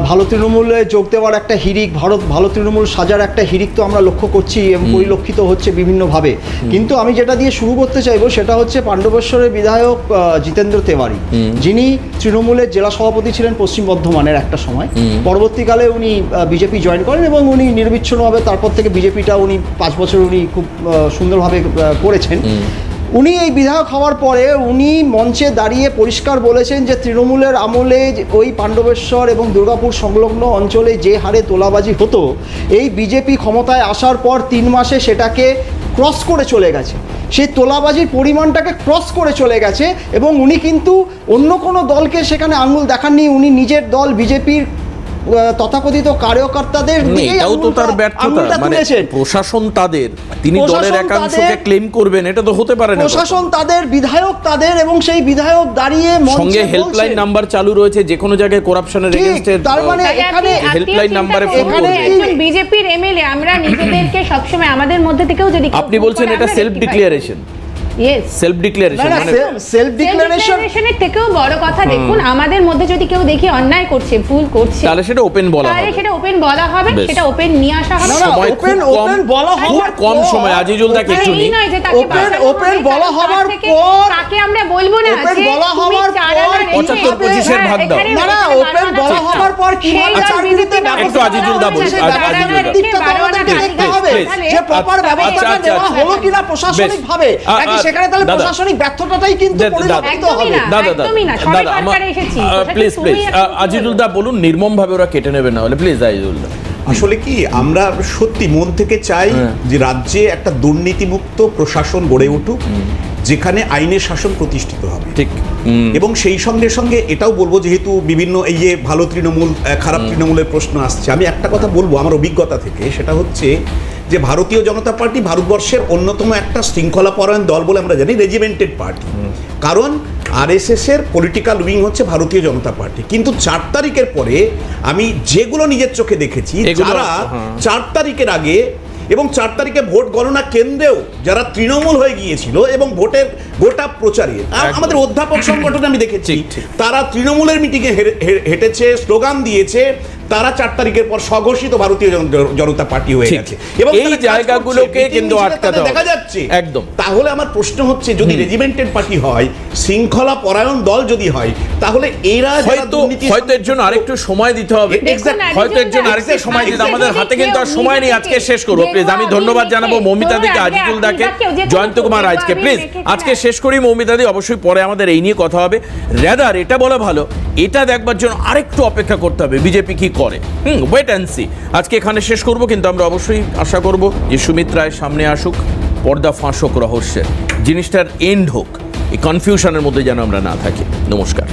G: ভালো তৃণমূলে যোগ দেওয়ার একটা হিড়িক, ভালো তৃণমূল সাজার একটা হিড়িক তো আমরা লক্ষ্য করছি এবং পরিলক্ষিত হচ্ছে বিভিন্নভাবে। কিন্তু আমি যেটা দিয়ে শুরু করতে চাইবো সেটা হচ্ছে পাণ্ডবেশ্বরের বিধায়ক জিতেন্দ্র তেওয়ারি, যিনি তৃণমূলের জেলা সভাপতি ছিলেন পশ্চিম বর্ধমানের একটা সময়। পরবর্তীকালে উনি বিজেপি জয়েন করেন এবং উনি নির্বিচ্ছিন্নভাবে তারপর থেকে বিজেপিটা উনি 5 বছর উনি খুব সুন্দরভাবে করেছেন। উনি এই বিধায়ক হওয়ার পরে উনি মঞ্চে দাঁড়িয়ে পরিষ্কার বলেছেন যে তৃণমূলের আমলে ওই পাণ্ডবেশ্বর এবং দুর্গাপুর সংলগ্ন অঞ্চলে যে হারে তোলাবাজি হতো, এই বিজেপি ক্ষমতায় আসার পর 3 মাসে সেটাকে ক্রস করে চলে গেছে, সেই তোলাবাজির পরিমাণটাকে ক্রস করে চলে গেছে। এবং উনি কিন্তু অন্য কোনো দলকে সেখানে আঙুল দেখাননি, উনি নিজের দল বিজেপির তথাকথিত কার্যকর্তাদের
A: এটাও তো তার ব্যর্থতা, মানে প্রশাসন তাদের, তিনি দলের একাংশকে ক্লেম করবেন, এটা তো হতে পারে না।
G: প্রশাসন তাদের, বিধায়ক তাদের, এবং সেই বিধায়ক দাঁড়িয়ে
A: সঙ্গে হেল্পলাইন নাম্বার চালু রয়েছে, যে কোনো জায়গায় করাপশনের এগেইনস্টে,
G: তার মানে এখানে
A: হেল্পলাইন নাম্বারে ফোন করবে।
F: একজন বিজেপির এমএলএ, আমরা নিজেদেরকে সবসময় আমাদের মধ্যে থেকেও যদি
A: আপনি বলছেন এটা self declaration,
F: Yes.
A: Self declaration
G: না,
A: মানে
G: সেলফ ডিক্লারেশন
F: ডিক্লারেশনের থেকেও বড় কথা দেখুন, আমাদের মধ্যে যদি কেউ দেখি অন্যায় করছে, ভুল করছে,
A: তাহলে সেটা ওপেন বলা
F: তাহলে
A: হবে।
F: সেটা ওপেন বলা হবে,
A: বেশ।
F: সেটা ওপেন নিয়ে আসা হবে।
G: না, না,
A: সময় খুব
G: open-
A: কম,
G: open বলা
A: খুব
G: হওয়ার
A: কম
G: পর-
A: সময়। আজিজুল দাকে একটু
F: এই
A: নিই।
F: নয় যে তাকে
G: Open-
F: বাঁচানো
G: open
F: হবে,
G: বলা
F: তার
G: হওয়ার
F: থেকে
G: পর-
F: তাকে আমরা বলবো না
G: Open
F: যে
G: বলা
F: তুমি
G: হওয়ার
F: চার
G: পর
F: আনা
A: 75-25
F: হ্যাঁ,
A: ভাগ দাও।
F: এখানে-
G: না, না,
F: এখানে
G: open
F: 12
G: বলা
F: আনা
G: হওয়ার পর
F: সেই
G: কিভাবে
F: দল
G: চাকরিতে
F: বিরোধী
G: ব্যবস্থা
A: একটু আজিজুল দা বলুন,
G: সেই
A: আজিজুল দা।
G: দিকটা তদন্তে দেখতে হবে যে প্রপার ব্যবস্থাটা
A: আচ্ছা,
G: নেওয়া
A: আচ্ছা,
G: হলো কিনা প্রশাসনিক ভাবে, নাকি সেখানে তাহলে
A: দাদা।
G: প্রশাসনিক ব্যর্থতাটাই কিন্তু
A: দাদা,
G: পরিলক্ষিত
F: একদমই
G: হবে।
F: না, একদমই না, সবাই সরকারে এসেছি,
A: প্লিজ
F: তুমি
A: প্লিজ
F: এখন কি
A: আজিজুল দা বলুন, নির্মম ভাবে ওরা কেটে নেবে না হলে, প্লিজ আজিজুল দা।
H: আসলে কি আমরা সত্যি মন থেকে চাই
A: হ্যাঁ।
H: যে রাজ্যে একটা দুর্নীতিমুক্ত প্রশাসন গড়ে উঠুক, যেখানে আইনের শাসন প্রতিষ্ঠিত হবে।
A: ঠিক।
H: এবং সেই সঙ্গে সঙ্গে এটাও বলবো, যেহেতু বিভিন্ন এই যে ভালো তৃণমূল খারাপ তৃণমূলের প্রশ্ন আসছে, আমি একটা কথা বলবো আমার অভিজ্ঞতা থেকে, সেটা হচ্ছে যে ভারতীয় জনতা পার্টি ভারতবর্ষের অন্যতম একটা শৃঙ্খলাপরায়ণ দল বলে আমরা জানি, রেজিমেন্টেড পার্টি। কারণ আরএসএস এর পলিটিক্যাল উইং হচ্ছে ভারতীয় জনতা পার্টি। কিন্তু 4 তারিখের পরে আমি যেগুলো নিজের চোখে দেখেছি,
A: এগুলো-
H: যারা
A: হ্যাঁ।
H: 4 তারিখের আগে এবং 4 তারিখে ভোট গণনা কেন্দ্রেও যারা তৃণমূল হয়ে গিয়েছিল এবং ভোটের গোটা প্রচারে আমাদের অধ্যাপক সংগঠনে আমি দেখেছি,
A: ঠিক, ঠিক।
H: তারা তৃণমূলের মিটিংয়ে হেঁটেছে, স্লোগান দিয়েছে, তারা 4 তারিখের পর স্বঘোষিত ভারতীয় জনতা পার্টি হয়ে
A: ঠিক।
H: গেছে
A: এই
H: তারা কাজ
A: জায়গাগুলোকে
H: করছে,
A: কিন্তু
H: meeting মিছিলে
A: আটকাতে
H: তাদের
A: হবে।
H: দেখা যাচ্ছে
A: একদম।
H: তাহলে আমার প্রশ্ন হচ্ছে, যদি রেজিমেন্টেড পার্টি হয়, শৃঙ্খলা পরায়ণ দল যদি হয়, তাহলে এরা যারা
A: হয়তো
H: দুর্নীতির
A: হয়তো এর জন্য আরেকটু সময় দিতে হবে।
H: Exactly.
A: হয়তো এর জন্য আরেকটু সময় দিতে, আমাদের হাতে কিন্তু আর সময় নেই আজকে শেষ করবো। প্লিজ আমি ধন্যবাদ জানাবো মৌমিতা দিকে, আজিজুল দাকে, জয়ন্ত কুমার রাজকে। প্লিজ আজকে শেষ করি মৌমিতা দি, অবশ্যই পরে আমাদের এই নিয়ে কথা হবে। রেদার এটা বলা ভালো, এটা দেখবার জন্য আরেকটু অপেক্ষা করতে হবে বিজেপি কি করে। Wait and see. আজকে এখানে শেষ করব, কিন্তু আমরা অবশ্যই আশা করব যে সুমিত রায় সামনে আসুক, পর্দা ফাঁস হোক রহস্যের, জিনিসটার এন্ড হোক, এই কনফিউশনের মধ্যে যেন আমরা না থাকি। নমস্কার।